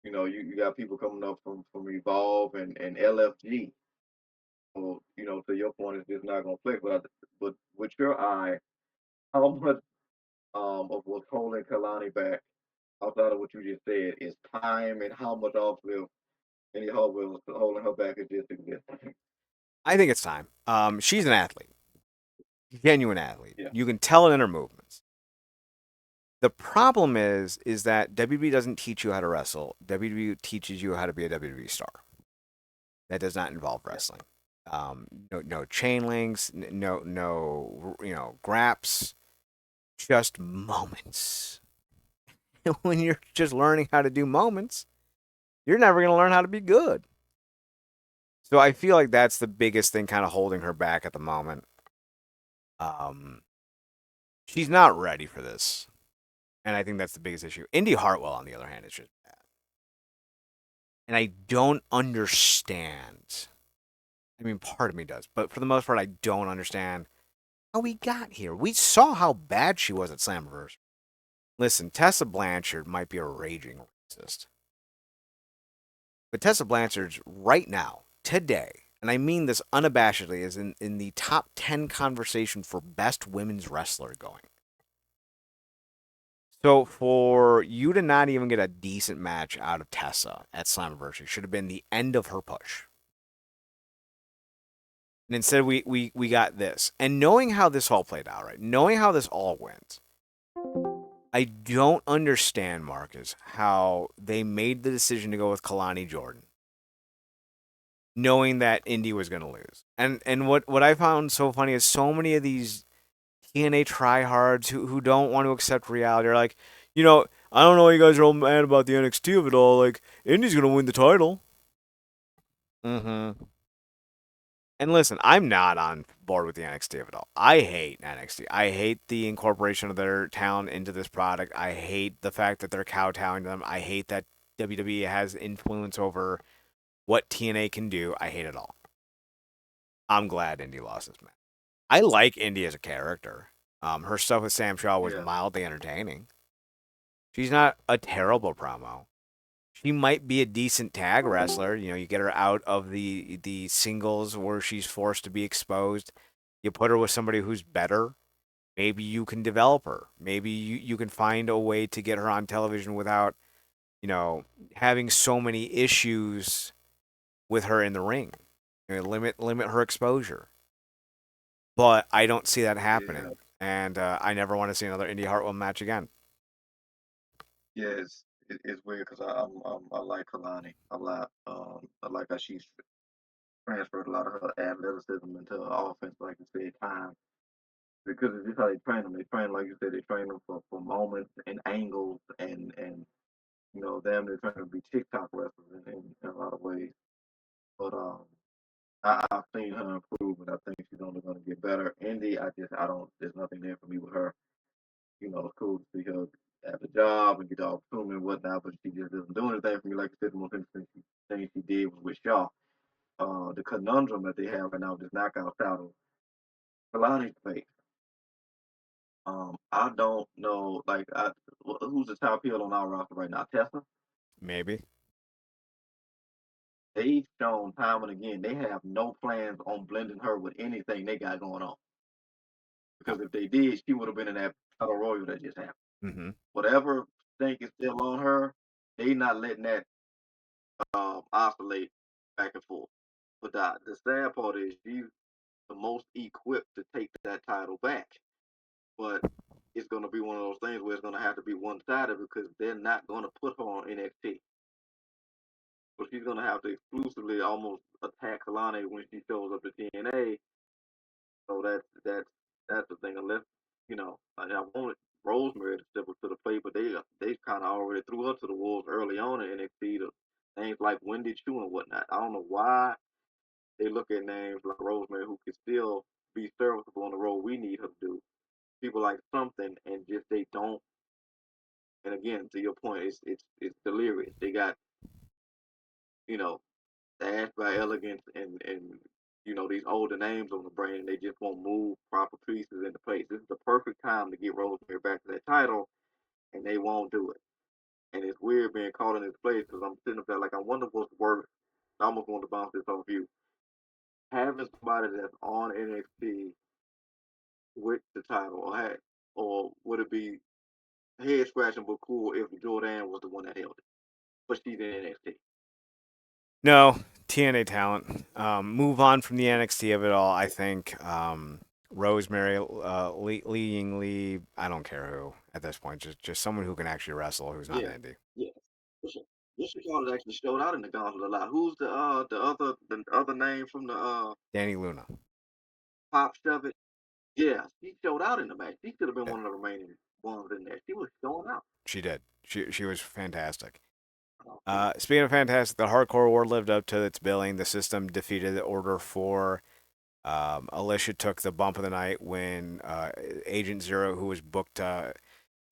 you know you got people coming up from Evolve and LFG to your point, it's just not gonna click. But with your eye, how much of what's holding Kalani back, outside of what you just said, is time, and how much off of any hope was holding her back is just existing. I think it's time. She's an athlete, genuine athlete. Yeah, You can tell it in her movements. The problem is that WWE doesn't teach you how to wrestle. WWE teaches you how to be a WWE star. That does not involve yeah, wrestling. No chain links, no graps, just moments. When you're just learning how to do moments, you're never gonna learn how to be good. So I feel like that's the biggest thing kind of holding her back at the moment. Um, she's not ready for this. And I think that's the biggest issue. Indy Hartwell, on the other hand, is just bad. And I don't understand. I mean, part of me does, but for the most part, I don't understand how we got here. We saw how bad she was at Slammiversary. Listen, Tessa Blanchard might be a raging racist, but Tessa Blanchard's right now, today, and I mean this unabashedly, is in the top 10 conversation for best women's wrestler going. So for you to not even get a decent match out of Tessa at Slammiversary should have been the end of her push. And instead we got this. And knowing how this all played out, right? Knowing how this all went, I don't understand, Marcus, how they made the decision to go with Kalani Jordan, knowing that Indy was gonna lose. And what I found so funny is so many of these TNA tryhards who don't want to accept reality are like, I don't know why you guys are all mad about the NXT of it all. Like, Indy's gonna win the title. Mm-hmm. And listen, I'm not on board with the NXT of it all. I hate NXT. I hate the incorporation of their talent into this product. I hate the fact that they're kowtowing to them. I hate that WWE has influence over what TNA can do. I hate it all. I'm glad Indy lost this match. I like Indy as a character. Her stuff with Sam Shaw was yeah, mildly entertaining. She's not a terrible promo. She might be a decent tag wrestler. You get her out of the singles where she's forced to be exposed. You put her with somebody who's better. Maybe you can develop her. Maybe you can find a way to get her on television without, having so many issues with her in the ring. Limit her exposure. But I don't see that yeah, happening, and I never want to see another Indy Hartwell match again. yeah. It's weird because I like Kalani a lot. I like how she's transferred a lot of her athleticism into her offense, like you said, time. Because it's just how they train them. They train, like you said, they train them for moments and angles and them they're trying to be TikTok wrestlers in a lot of ways. But I've seen her improve, and I think she's only going to get better. Indy, I don't. There's nothing there for me with her. It's cool to see her have a job and get the opportunity and whatnot, but she just doesn't do anything for me. Like I said, the most interesting thing she did was with Shaw. The conundrum that they have right now with this knockout title, Kalani's face. I don't know, like, who's the top heel on our roster right now? Tessa. Maybe. They've shown time and again they have no plans on blending her with anything they got going on. Because if they did, she would have been in that battle royal that just happened. Mm-hmm. Whatever stink is still on her, they not letting that oscillate back and forth. But the sad part is she's the most equipped to take that title back. But it's going to be one of those things where it's going to have to be one sided because they're not going to put her on NXT. So she's going to have to exclusively almost attack Kalani when she shows up to TNA. So that's the thing. Unless I wanted Rosemary to step up to the plate, but they kind of already threw her to the wolves early on in NXT. To names like Wendy Chu and whatnot. I don't know why they look at names like Rosemary who can still be serviceable on the role we need her to do. People like something and just they don't. And again, to your point, it's delirious. They got you know Ash by Elegance and these older names on the brain, and they just won't move proper pieces into place. This is the perfect time to get Rosemary back to that title, and they won't do it. And it's weird being caught in this place because I'm sitting up there like I wonder what's worse. I almost want to bounce this off you. having somebody that's on NXT with the title, or would it be head scratching but cool if Jordan was the one that held it, but she's in NXT? No, TNA talent. Move on from the NXT of it all. I think Rosemary, Lee Ying Lee. I don't care who at this point. Just someone who can actually wrestle, who's not Yeah, an indie. yeah. This Chicago actually showed out in the Gauntlet a lot. Who's the other name from the Danny Luna. Pop Shove It? Yeah, she showed out in the match. She could have been Yeah, one of the remaining ones in there. She was showing out. she did. She was fantastic. Yeah, Speaking of fantastic, the Hardcore War lived up to its billing. The system defeated the Order 4. Alicia took the bump of the night when Agent Zero, who was booked. So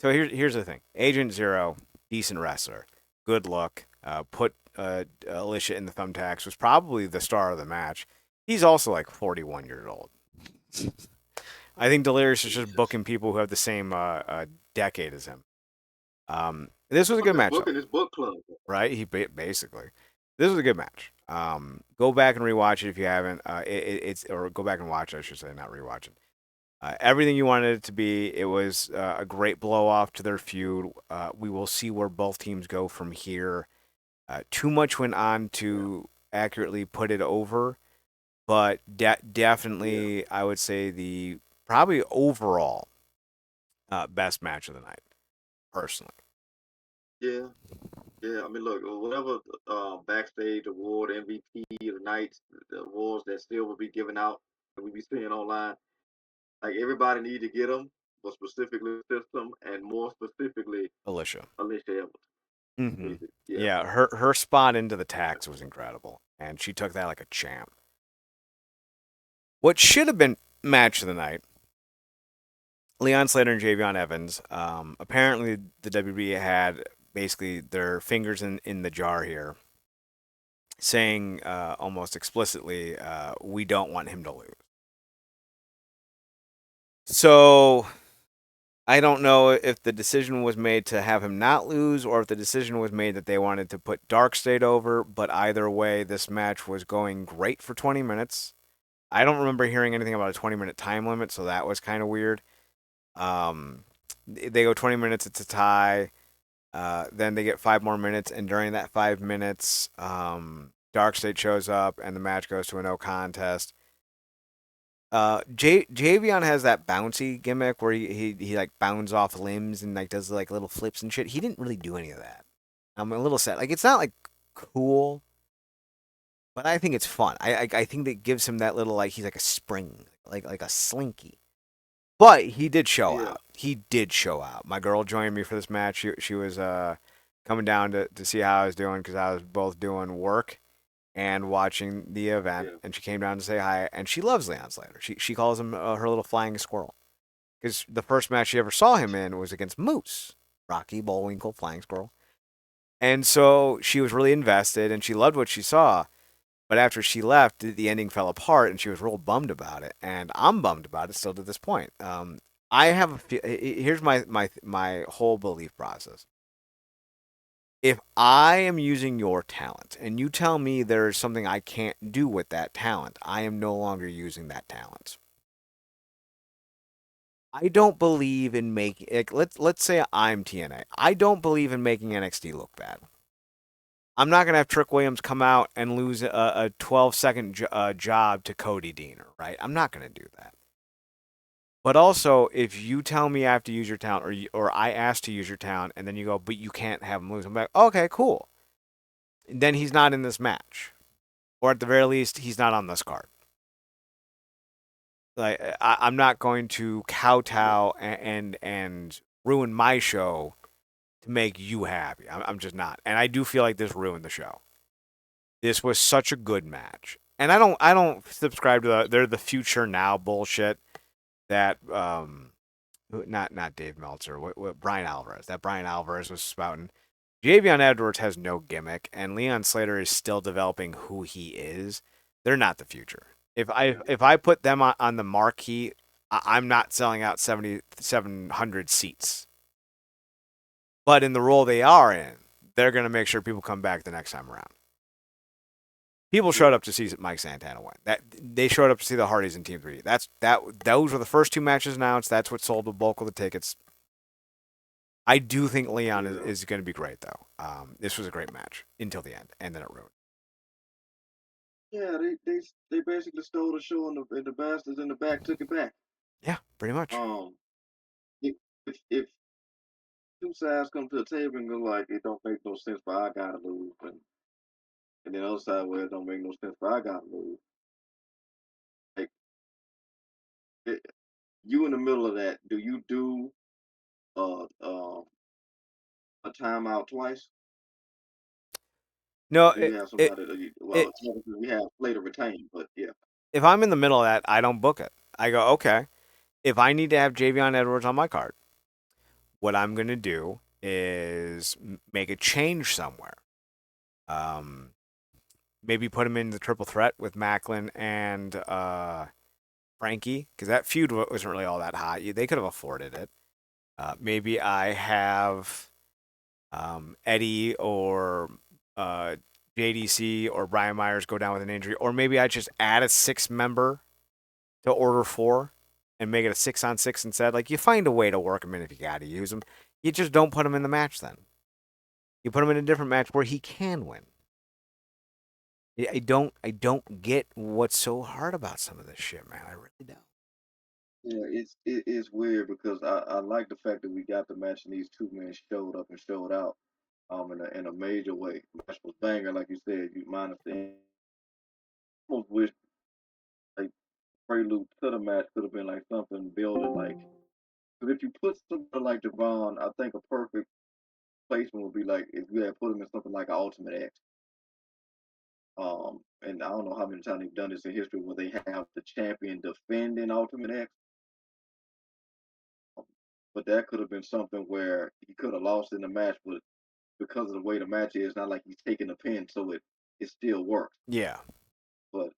here's the thing: Agent Zero, decent wrestler, good look. Put Alicia in the thumbtacks. Was probably the star of the match. He's also like 41 years old. I think Delirious is just Jesus. booking people who have the same decade as him. This was a good Just match though, booking this book club. right? Basically, this was a good match. Go back and rewatch it if you haven't. It's or go back and watch it, I should say, not rewatch it. Everything you wanted it to be. It was a great blow off to their feud. We will see where both teams go from here. Too much went on Yeah, to accurately put it over, but yeah, definitely I would say the probably overall best match of the night, personally. yeah, yeah. I mean, look, whatever backstage award, MVP of the night, the awards that still will be given out that we be seeing online. Like everybody need to get them, but specifically system and more specifically Alicia. Alicia Evans. Mm-hmm. Yeah, Yeah, her spot into the tax was incredible, and she took that like a champ. What should have been match of the night Leon Slater and Javion Evans. Apparently, the WWE had basically their fingers in the jar here, saying almost explicitly, we don't want him to lose. So I don't know if the decision was made to have him not lose or if the decision was made that they wanted to put Dark State over, but either way, this match was going great for 20 minutes. I don't remember hearing anything about a 20-minute time limit, so that was kind of weird. Um, they go 20 minutes, it's a tie. Then they get 5 more minutes, and during that 5 minutes, Dark State shows up, and the match goes to a no contest. Javion has that bouncy gimmick where he like bounds off limbs and like does like little flips and shit. He didn't really do any of that. I'm a little sad. Like it's not like cool, but I think it's fun. I think that gives him that little like he's like a spring, like a slinky. But he did show yeah, out. He did show out. My girl joined me for this match. She was coming down to see how I was doing because I was both doing work and watching the event, yeah, and she came down to say hi. And she loves Leon Slater. She calls him her little flying squirrel because the first match she ever saw him in was against Moose, Rocky Bullwinkle, flying squirrel. And so she was really invested, and she loved what she saw. But after she left, the ending fell apart, and she was real bummed about it. And I'm bummed about it still to this point. I have here's my whole belief process. If I am using your talent and you tell me there is something I can't do with that talent, I am no longer using that talent. I don't believe in making like let's say I'm TNA. I don't believe in making NXT look bad. I'm not gonna have Trick Williams come out and lose a 12-second job to Cody Deaner, right? I'm not gonna do that. But also, if you tell me I have to use your talent, or I ask to use your talent, and then you go, but you can't have him lose, I'm like, okay, cool. Then he's not in this match, or at the very least, he's not on this card. Like, I'm not going to yeah, kowtow and ruin my show to make you happy. I'm just not, and I do feel like this ruined the show. This was such a good match, and I don't subscribe to they're the future now bullshit that not Dave Meltzer, what Brian Alvarez. That Brian Alvarez was spouting. Javion Edwards has no gimmick, and Leon Slater is still developing who he is. They're not the future. If I put them on the marquee, I'm not selling out 7,700 seats. But in the role they are in, they're gonna make sure people come back the next time around. People showed Yeah, up to see Mike Santana win. That they showed up to see the Hardys in Team 3D. Those were the first two matches announced. That's what sold the bulk of the tickets. I do think Leon yeah, is going to be great though. This was a great match until the end, and then it ruined. yeah. They basically stole the show, and the bastards in the back took it back. Yeah, pretty much. Um, if if two sides come to the table and go like, it don't make no sense, but I gotta lose, and then the other side where it don't make no sense, but I gotta lose. Like it, you in the middle of that, do you do a timeout twice? No, Or do you have it, somebody that it well, technically we have play to retain, but yeah. if I'm in the middle of that, I don't book it. I go, okay, if I need to have Javion Edwards on my card, what I'm going to do is make a change somewhere. Um, Maybe put him in the triple threat with Macklin and Frankie, because that feud wasn't really all that hot. They could have afforded it. Maybe I have Eddie or uh, JDC or Brian Myers go down with an injury, or maybe I just add a six member to Order 4 and make it a 6-on-6 instead. Like, you find a way to work him in if you got to use him. You just don't put him in the match then. You put him in a different match where he can win. I don't get what's so hard about some of this shit, man. I really don't. Yeah, it's weird because I like the fact that we got the match and these two men showed up and showed out in a major way. The match was banger, like you said, you minus the almost wish like prelude to the match could have been like something building like because if you put somebody like Javon, I think a perfect placement would be like if you had put him in something like an Ultimate X. And I don't know how many times they've done this in history where they have the champion defend in Ultimate X. Um, but that could have been something where he could have lost in the match, but because of the way the match is, not like he's taking a pin, so it still works. Yeah. But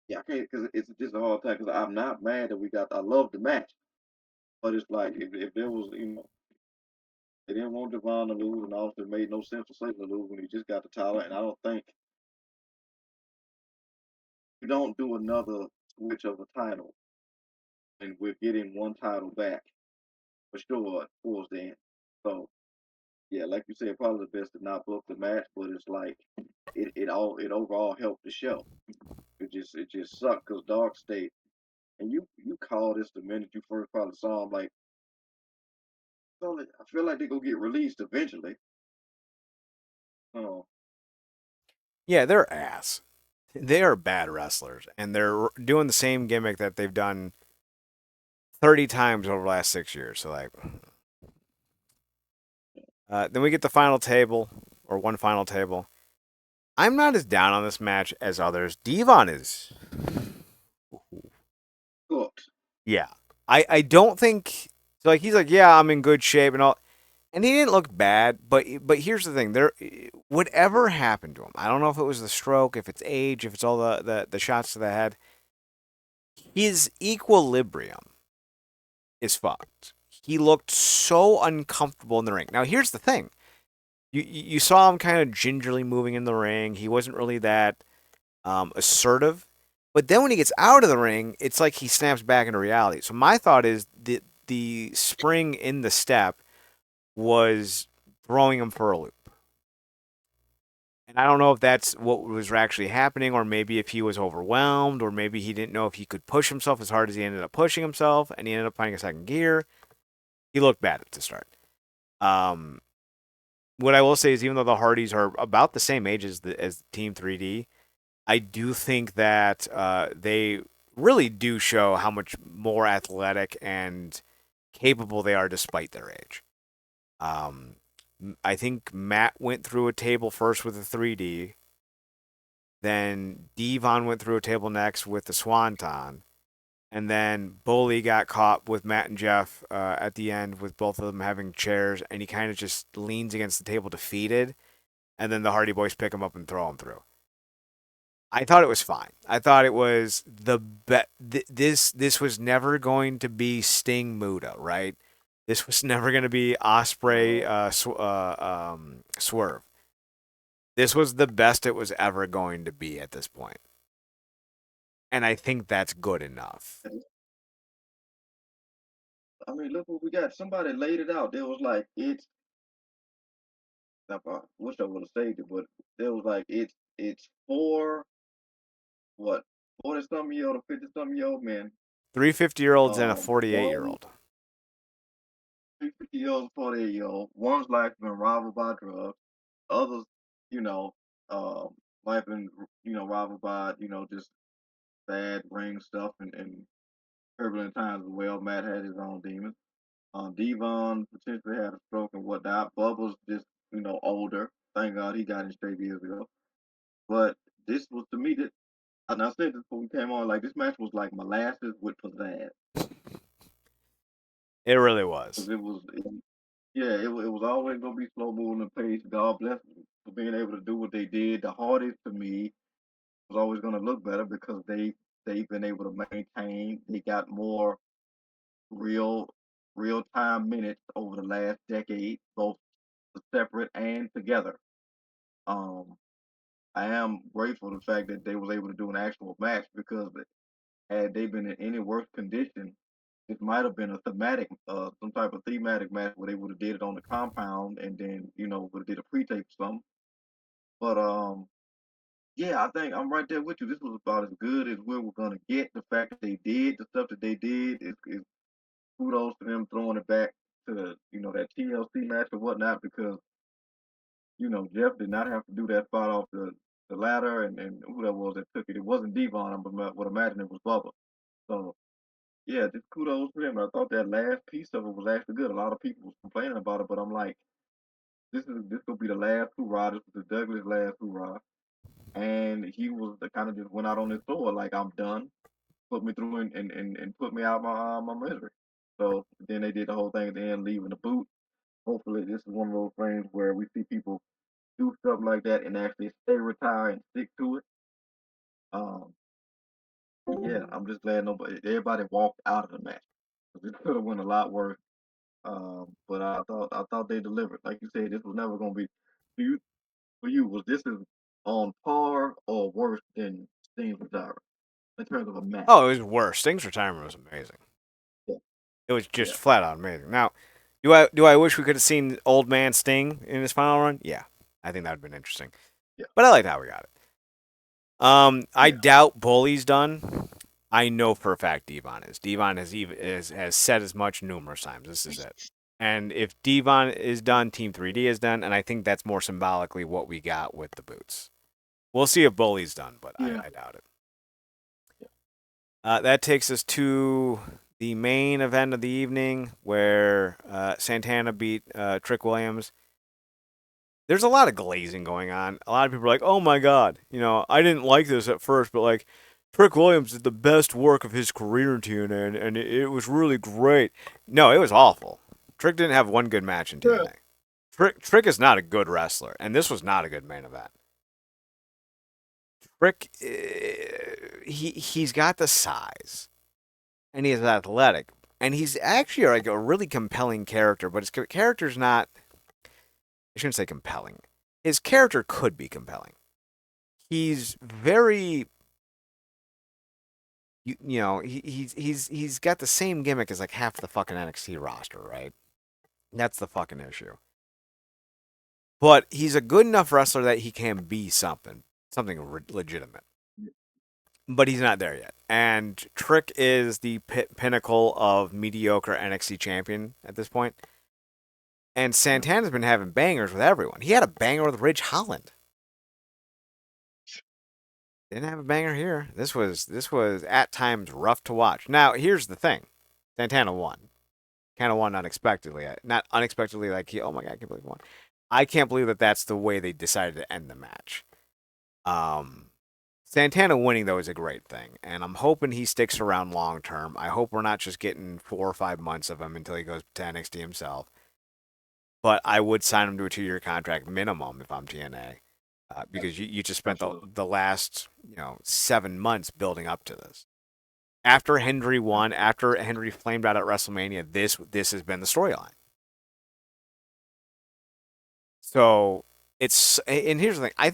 yeah, I can't because it's just a hard time because I'm not mad that we got. I love the match, but it's like if there was they didn't want Devon to lose, and also it made no sense for Satan to lose when he just got the title, and I don't think you don't do another switch of a title, and we're getting one title back for sure towards the end. So yeah, like you said, probably the best to not book the match, but it's like it overall helped the show. It just sucked because Dark State, and you call this the minute you first probably saw him. Like, so I feel like they gonna get released eventually. Oh, Yeah, they're ass. They are bad wrestlers, and they're doing the same gimmick that they've done 30 times over the last 6 years. So, like, then we get the final table, or one final table. I'm not as down on this match as others. Devon is. cooked. Yeah. I don't think. So, like, he's like, yeah, I'm in good shape and all. And he didn't look bad, but here's the thing: whatever happened to him, I don't know if it was the stroke, if it's age, if it's all the shots to the head. His equilibrium is fucked. He looked so uncomfortable in the ring. Now, here's the thing: you saw him kind of gingerly moving in the ring. He wasn't really that assertive, but then when he gets out of the ring, it's like he snaps back into reality. So my thought is the spring in the step was throwing him for a loop. And I don't know if that's what was actually happening, or maybe if he was overwhelmed, or maybe he didn't know if he could push himself as hard as he ended up pushing himself, and he ended up finding a second gear. He looked bad at the start. Um, what I will say is, even though the Hardys are about the same age as Team 3D, I do think that they really do show how much more athletic and capable they are despite their age. Um, I think Matt went through a table first with a 3D. Then Devon went through a table next with the Swanton. And then Bully got caught with Matt and Jeff at the end with both of them having chairs. And he kind of just leans against the table defeated. And then the Hardy Boys pick him up and throw him through. I thought it was fine. I thought it was this was never going to be Sting Muda, right? This was never going to be Osprey No, Swerve. This was the best it was ever going to be at this point. And I think that's good enough. I mean, look what we got. Somebody laid it out. There was like it's. I wish I would have saved it, but there was like it's four what 40-something-year-old or 50-something-year-old men. 350-year-olds and a One 48-year-old. 50-year-old, 48-year-old. One's life been rivaled by drugs. Others, you know, life been rivaled by just bad ring stuff and turbulent times as well. Matt had his own demons. Devon potentially had a stroke and whatnot. Bubba's just older. Thank God he got in shape years ago. But this was to me that, and I said this before we came on. Like this match was like molasses with pizzazz. It really was. Because yeah, it was always gonna be slow moving the pace. God bless them for being able to do what they did. The hardest to me was always gonna look better because they've been able to maintain. They got more real real time minutes over the last decade, both separate and together. Um, I am grateful for the fact that they was able to do an actual match because had they been in any worse condition, it might have been a thematic, some type of thematic match where they would have did it on the compound and then would have did a pre-tape or something. But yeah, I think I'm right there with you. This was about as good as we were gonna get. The fact that they did the stuff that they did is kudos to them throwing it back to that TLC match or whatnot because Jeff did not have to do that spot off the ladder and who that was that took it. It wasn't Devon, but I would imagine it was Bubba. So yeah, just kudos to him. I thought that last piece of it was actually good. A lot of people was complaining about it, but I'm like, this will be the last hoorah. This was the Douglas last hoorah, and he was the kind of just went out on his sword like I'm done. Put me through and put me out my misery. So then they did the whole thing at the end, leaving the boot. Hopefully, this is one of those things where we see people do stuff like that and actually stay retired and stick to it. Um, yeah, I'm just glad everybody walked out of the match because it could have went a lot worse. But I thought they delivered. Like you said, this was never going to be. Do you for you was this is on par or worse than Sting's retirement in terms of a match? Oh, it was worse. Sting's retirement was amazing. Yeah, It was just yeah, flat out amazing. Now, do I wish we could have seen old man Sting in his final run? Yeah, I think that would have been interesting. yeah, But I liked how we got it. I yeah, doubt Bully's done. I know for a fact Devon is. Devon has said as much numerous times. This is it. And if Devon is done, Team 3D is done, and I think that's more symbolically what we got with the boots. We'll see if Bully's done, but yeah. I doubt it. That takes us to the main event of the evening where Santana beat Trick Williams. There's a lot of glazing going on. A lot of people are like, "Oh my god, I didn't like this at first, but like Trick Williams did the best work of his career in TNA, and it was really great." No, it was awful. Trick didn't have one good match in Yeah. TNA. Trick is not a good wrestler, and this was not a good main event. Trick, he's got the size, and he's athletic, and he's actually like a really compelling character. But his character's not. I shouldn't say compelling. His character could be compelling. He's very, he's got the same gimmick as like half the fucking NXT roster, right? That's the fucking issue. But he's a good enough wrestler that he can be something legitimate. But he's not there yet. And Trick is the pinnacle of mediocre NXT champion at this point. And Santana's been having bangers with everyone. He had a banger with Ridge Holland. Didn't have a banger here. This was at times rough to watch. Now here's the thing: Santana won. Kind of won unexpectedly. Not unexpectedly, like oh my god, I can't believe he won. I can't believe that that's the way they decided to end the match. Um, Santana winning though is a great thing, and I'm hoping he sticks around long term. I hope we're not just getting 4 or 5 months of him until he goes to NXT himself. But I would sign him to a 2-year contract minimum if I'm TNA, because you just spent Absolutely. the last 7 months building up to this. After Hendry won, after Hendry flamed out at WrestleMania, this has been the storyline. So and here's the thing. I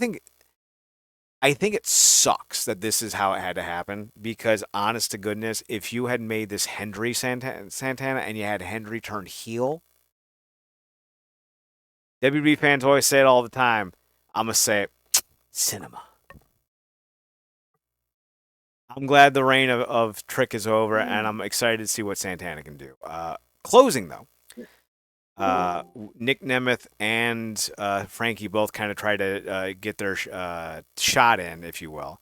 think it sucks that this is how it had to happen because, honest to goodness, if you had made this Hendry Santana and you had Hendry turn heel, WB fans always say it all the time. I'm gonna say it, cinema. I'm glad the reign of Trick is over, and Mm. I'm excited to see what Santana can do. Closing though, Nick Nemeth and Frankie both kind of tried to get their shot in, if you will.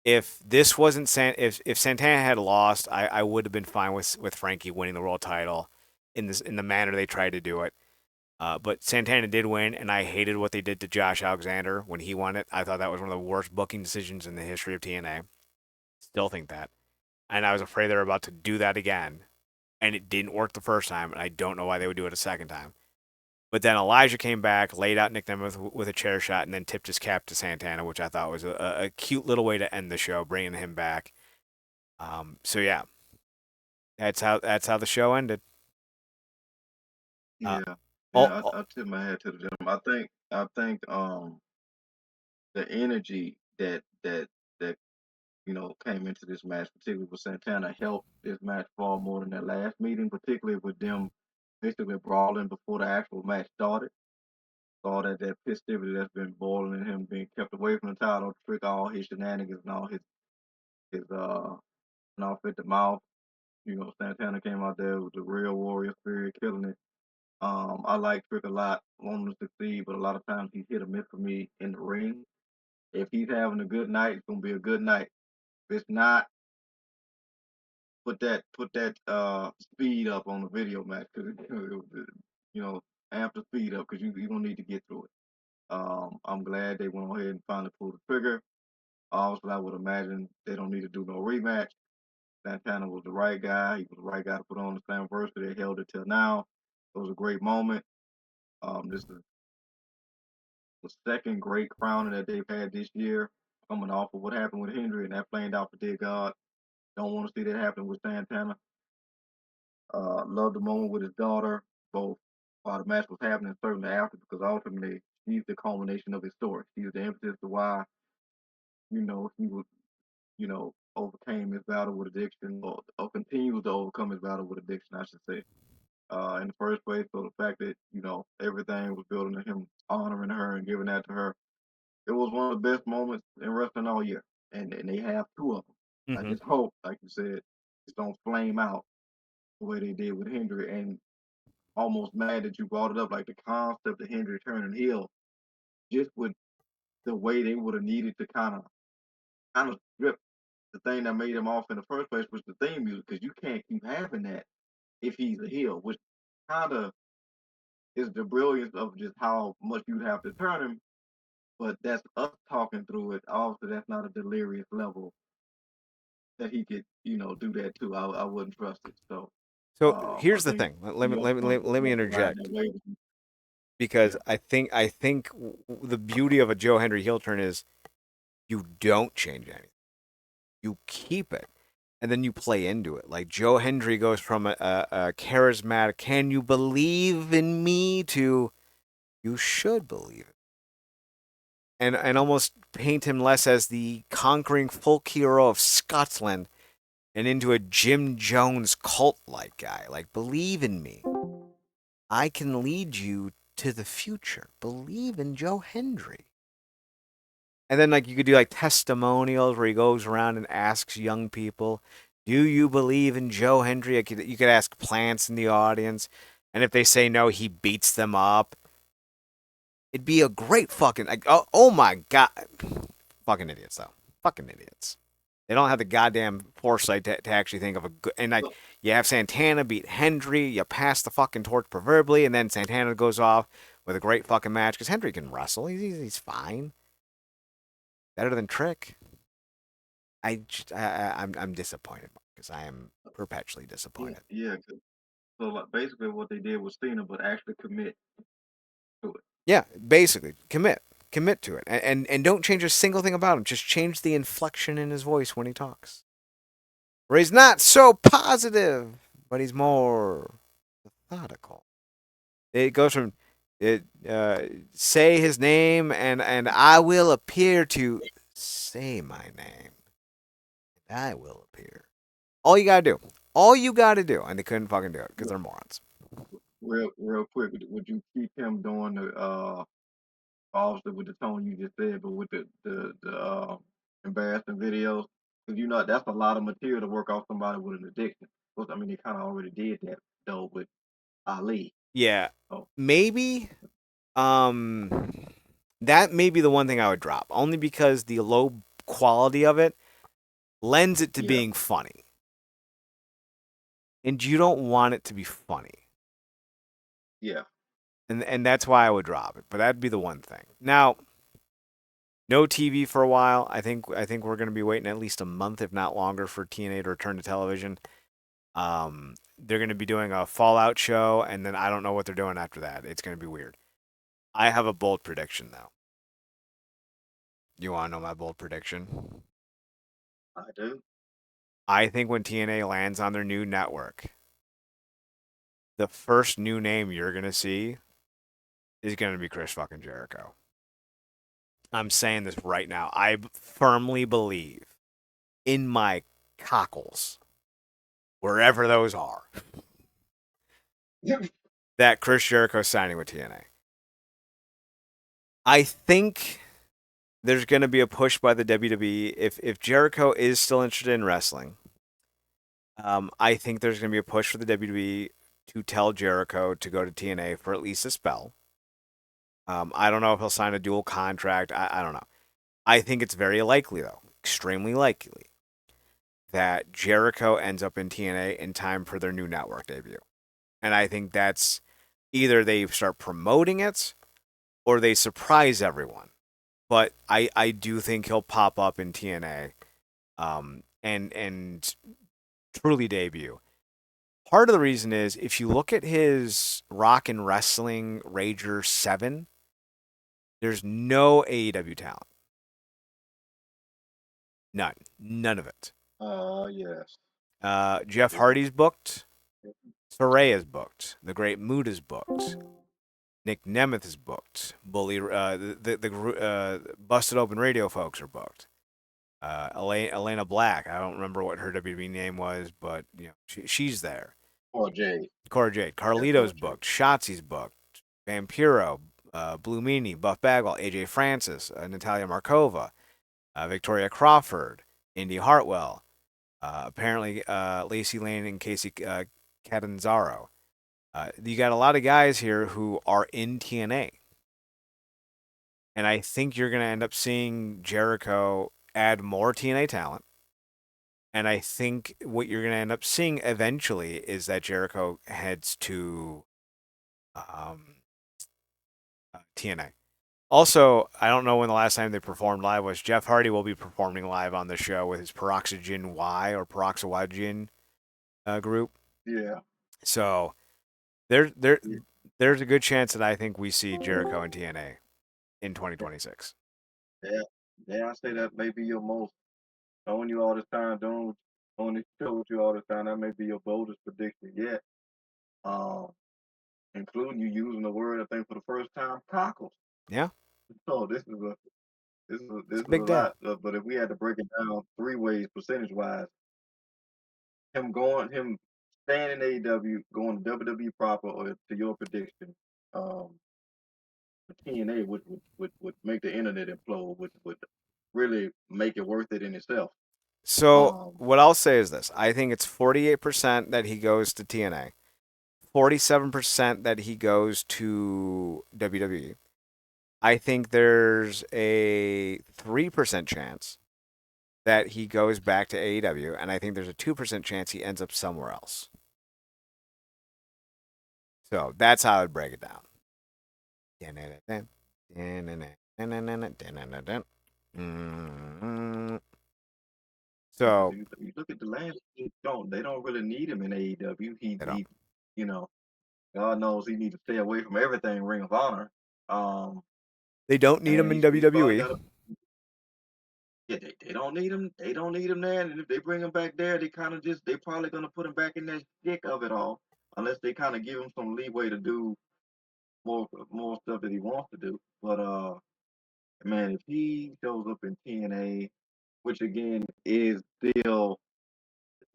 If this wasn't if Santana had lost, I would have been fine with Frankie winning the world title in the manner they tried to do it. But Santana did win, and I hated what they did to Josh Alexander when he won it. I thought that was one of the worst booking decisions in the history of TNA. Still think that, and I was afraid they were about to do that again, and it didn't work the first time, and I don't know why they would do it a second time. But then Elijah came back, laid out Nick Nemeth with a chair shot, and then tipped his cap to Santana, which I thought was a cute little way to end the show, bringing him back. So yeah, that's how the show ended. Uh, Yeah, all, yeah. all I tip my hat to them. I think the energy that came into this match, particularly with Santana, helped this match far more than that last meeting, particularly with them basically brawling before the actual match started. All that festivity that's been boiling in him being kept away from the title, Trick, all his shenanigans and all his off at the mouth. Santana came out there with the real warrior spirit, killing it. I like Trick a lot, want him to succeed, but a lot of times he's hit or miss for me in the ring. If he's having a good night, it's gonna be a good night. If it's not, put that speed up on the video match because you know amp the speed up because you're gonna need to get through it. I'm glad they went ahead and finally pulled the trigger. Also, I would imagine they don't need to do no rematch. Santana was the right guy. He was the right guy to put on the Slammiversary. They held it till now. It was a great moment. This is the second great crowning that they've had this year, coming off of what happened with Hendry, and that flamed out for dear God. Don't want to see that happen with Santana. Love the moment with his daughter, both while the match was happening, certainly after, because ultimately she's the culmination of his story. She's the impetus to why, he was, overcame his battle with addiction, or continues to overcome his battle with addiction, I should say. In the first place, so the fact that, everything was building to him honoring her and giving that to her, it was one of the best moments in wrestling all year. And they have two of them. I hmm just hope, like you said, it's don't flame out the way they did with Hendry. And almost mad that you brought it up, like the concept of Hendry turning heel, just with the way they would have needed to kind of strip the thing that made him off in the first place was the theme music, because you can't keep having that if he's a heel, which kind of is the brilliance of just how much you'd have to turn him. But that's us talking through it. Obviously, that's not a delirious level that he could, do that too. I wouldn't trust it. So So I here's the think thing. Let New me York's let me going let to me let me definitely ride that interject wave. because Yeah. I think the beauty of a Joe Hendry heel turn is you don't change anything. You keep it, and then you play into it. Like Joe Hendry goes from a charismatic "Can you believe in me?" to "You should believe it," and almost paint him less as the conquering folk hero of Scotland and into a Jim Jones cult like guy. Like, believe in me. I can lead you to the future. Believe in Joe Hendry. And then like you could do like testimonials where he goes around and asks young people, "Do you believe in Joe Hendry?" You could ask plants in the audience, and if they say no, he beats them up. It'd be a great fucking like oh my god, fucking idiots though, fucking idiots. They don't have the goddamn foresight to actually think of a good. And like, So, you have Santana beat Hendry, you pass the fucking torch proverbially, and then Santana goes off with a great fucking match because Hendry can wrestle. He's fine, better than Trick. I'm disappointed because I am perpetually yeah, disappointed. yeah. So like, basically, what they did was Cena, but actually commit to it. Yeah, basically, commit to it, and don't change a single thing about him. Just change the inflection in his voice when he talks, where he's not so positive, but he's more methodical. It goes from say his name, and I will appear to say my name. I will appear. All you gotta do. All you gotta do. And they couldn't fucking do it because they're morons. Real quick, would you keep him doing the obviously with the tone you just said, but with the embarrassing videos? Because you know that's a lot of material to work off somebody with an addiction. But I mean, they kind of already did that though with Ali. Yeah. So Maybe um that may be the one thing I would drop. Only because the low quality of it lends it to yeah, being funny. And you don't want it to be funny. yeah, And that's why I would drop it. But that'd be the one thing. Now, no TV for a while. I think we're going to be waiting at least a month, if not longer, for TNA to return to television. They're going to be doing a Fallout show, and then I don't know what they're doing after that. It's going to be weird. I have a bold prediction, though. You want to know my bold prediction? I do. I think when TNA lands on their new network, the first new name you're going to see is going to be Chris fucking Jericho. I'm saying this right now. I firmly believe in my cockles, wherever those are, that Chris Jericho is signing with TNA. I think there's going to be a push by the WWE if Jericho is still interested in wrestling. I think there's going to be a push for the WWE to tell Jericho to go to TNA for at least a spell. I don't know if he'll sign a dual contract. I don't know. I think it's very likely, though, extremely likely, that Jericho ends up in TNA in time for their new network debut. And I think that's either they start promoting it or they surprise everyone. But I do think he'll pop up in TNA and truly debut. Part of the reason is if you look at his Rock and Wrestling Rager 7, there's no AEW talent. None. None of it. Yes. Jeff Hardy's booked. Soraya's booked. The Great Muta is booked. Nick Nemeth is booked. Bully, the Busted Open Radio folks are booked. Elena Black, I don't remember what her WWE name was, but she's there. Or Jade. Cora Jade, Yeah, Carlito's Cora Jade. booked. Shotzi's booked. Vampiro, Blue Meanie, Buff Bagwell, AJ Francis, Natalia Markova, Victoria Crawford, Indy Hartwell, apparently Lacey Lane and Casey Catanzaro. You got a lot of guys here who are in TNA. And I think you're going to end up seeing Jericho add more TNA talent. And I think what you're going to end up seeing eventually is that Jericho heads to TNA. Also, I don't know when the last time they performed live was. Jeff Hardy will be performing live on the show with his Peroxygen Y or Peroxygen group. Yeah. So there, there, Yeah. there's a good chance that I think we see Jericho in TNA in 2026. Yeah. Yeah, I say that may be your most knowing you all this time, doing this show with you all this time, that may be your boldest prediction yet. Um, including you using the word I think for the first time, cockles. Yeah, So this it's a is a big day. lot. But if we had to break it down three ways, percentage wise, him staying in AEW, going to WWE proper, or to your prediction, um, TNA would make the internet implode, would really make it worth it in itself. So Um, what I'll say is this: I think it's 48% that he goes to TNA, 47% that he goes to WWE. I think there's a 3% chance that he goes back to AEW, and I think there's a 2% chance he ends up somewhere else. So that's how I would break it down. because So you look at the last, they don't really need him in AEW. you know, You know, God knows he needs to stay away from everything Ring of Honor. they don't need And him in he's probably WWE. got a yeah. They don't need him. They don't need him there. And if they bring him back there, they probably gonna put him back in that stick of it all, unless they kind of give him some leeway to do. more stuff that he wants to do. But man, if he shows up in TNA, which again is still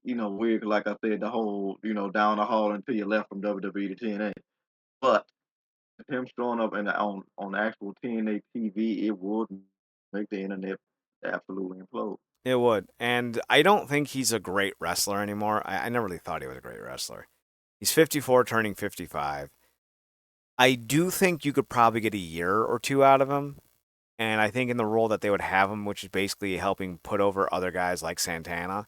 weird. Like I said, the whole down the hall until you left from WWE to TNA. But him showing up on actual TNA TV, it would make the internet absolutely implode. It would. And I don't think he's a great wrestler anymore. I never really thought he was a great wrestler. He's 54, turning 55. I do think you could probably get a year or two out of him. And I think in the role that they would have him, which is basically helping put over other guys like Santana,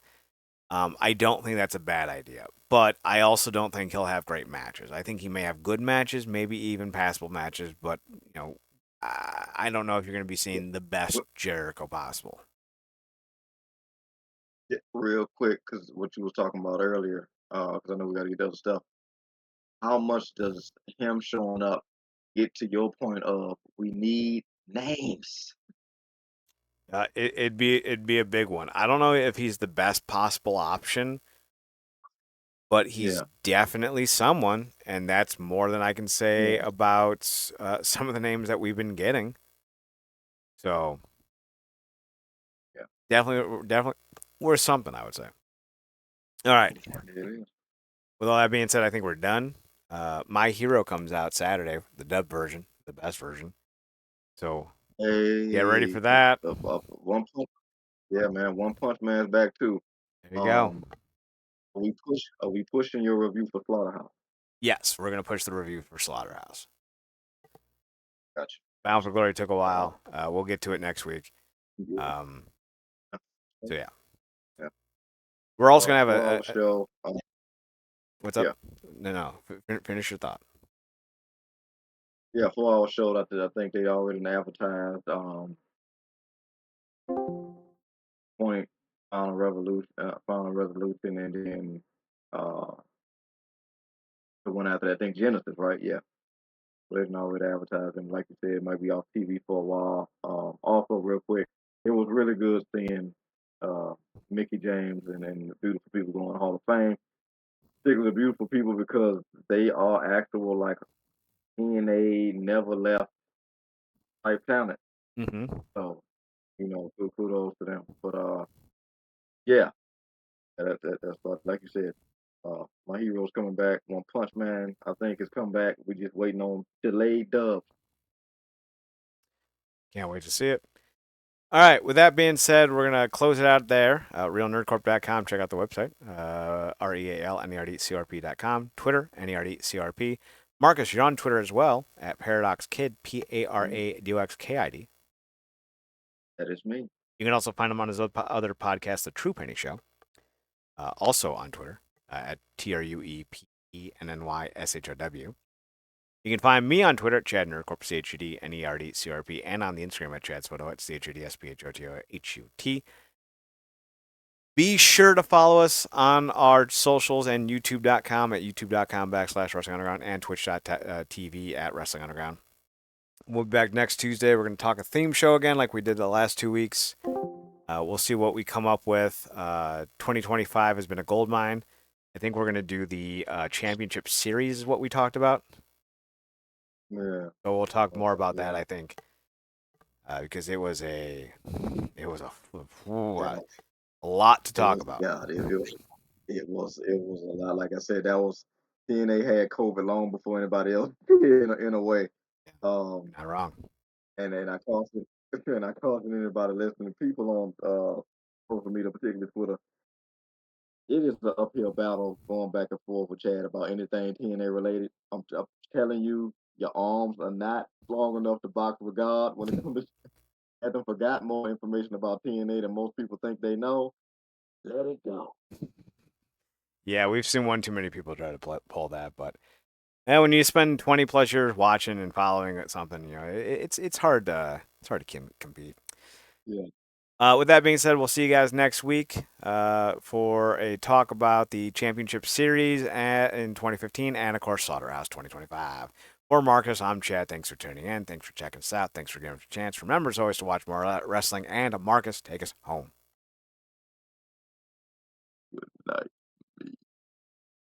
I don't think that's a bad idea. But I also don't think he'll have great matches. I think he may have good matches, maybe even passable matches, but I don't know if you're going to be seeing the best Jericho possible. Real quick, because what you was talking about earlier, because I know we got to get to other stuff. How much does him showing up get to your point of we need names? It'd be a big one. I don't know if he's the best possible option, but he's Yeah, definitely someone, and that's more than I can say yeah, about some of the names that we've been getting. So yeah. definitely worth something, I would say. All right. It is. With all that being said, I think we're done. My Hero comes out Saturday, the dub version, the best version. So get ready Hey, for that. One Punch. Yeah, man. One Punch Man's back too. There you go. Um, are we pushing your review for Slaughterhouse? Yes, we're gonna push the review for Slaughterhouse. Gotcha. Bound for Glory took a Uh, while. We'll get to it next week. yeah. Um, so yeah, Yeah. we're also gonna have 4 hour show. what's up? Yeah, No, finish your thought. yeah, 4 hour show that I think they already advertised. Point Final Resolution, and then uh, the one after that. I think Genesis, right? Yeah, so they've already advertised, and like you said, it might be off TV for a while. Also, real quick, it was really good seeing uh, Mickey James and the beautiful people going to Hall of Fame. Particularly the beautiful people because they are actual like TNA never left type talent. Mm-hmm. So kudos to them. But yeah, that's what, like you said. My hero's coming back. One Punch Man, I think, is come back. We just waiting on delayed dubs. Can't wait to see it. All right. With that being said, we're gonna close it out there. RealNerdcorp.com. Check out the website. RealNerdCRP.com. Twitter NERDCRP. Marcus, you're on Twitter as well at ParadoxKid PARADOXKID. That is me. You can also find him on his other podcast, The True Penny Show. Also on Twitter at TRUEPENNYSHOW. You can find me on Twitter at Chad Nerdcorp, CHUD, and on the Instagram at Chad Spoto at CHUDSPHOTOHUT. Be sure to follow us on our socials and YouTube.com at youtube.com/Wrestling Underground and Twitch.tv at Wrestling Underground. We'll be back next Tuesday. We're going to talk a theme show again like we did the last 2 weeks. We'll see what we come up with. 2025 has been a gold mine. I think we're going to do the championship series is what we talked about. Yeah. So we'll talk more about Yeah. that, I think, because it was a Yeah. a lot to talk about. Yeah, it was a lot. Like I said, that was TNA had COVID long before anybody else in a way. Um, Not wrong. and I caution and I caution anybody listening, people on social media, particularly Twitter. It is an uphill battle going back and forth with Chad about anything TNA related. I'm telling you, your arms are not long enough to box with God when it comes to had them forgot more information about TNA than most people think they know. Let it go. Yeah, we've seen one too many people try to pull that, but when you spend 20 plus years watching and following something, it's hard to compete. Yeah. With that being said, we'll see you guys next week for a talk about the championship series in 2015 and, of course, Slaughterhouse 2025. For Marcus, I'm Chad. Thanks for tuning in. Thanks for checking us out. Thanks for giving us a chance. Remember, as always, to watch more wrestling. And Marcus, take us home. Nice.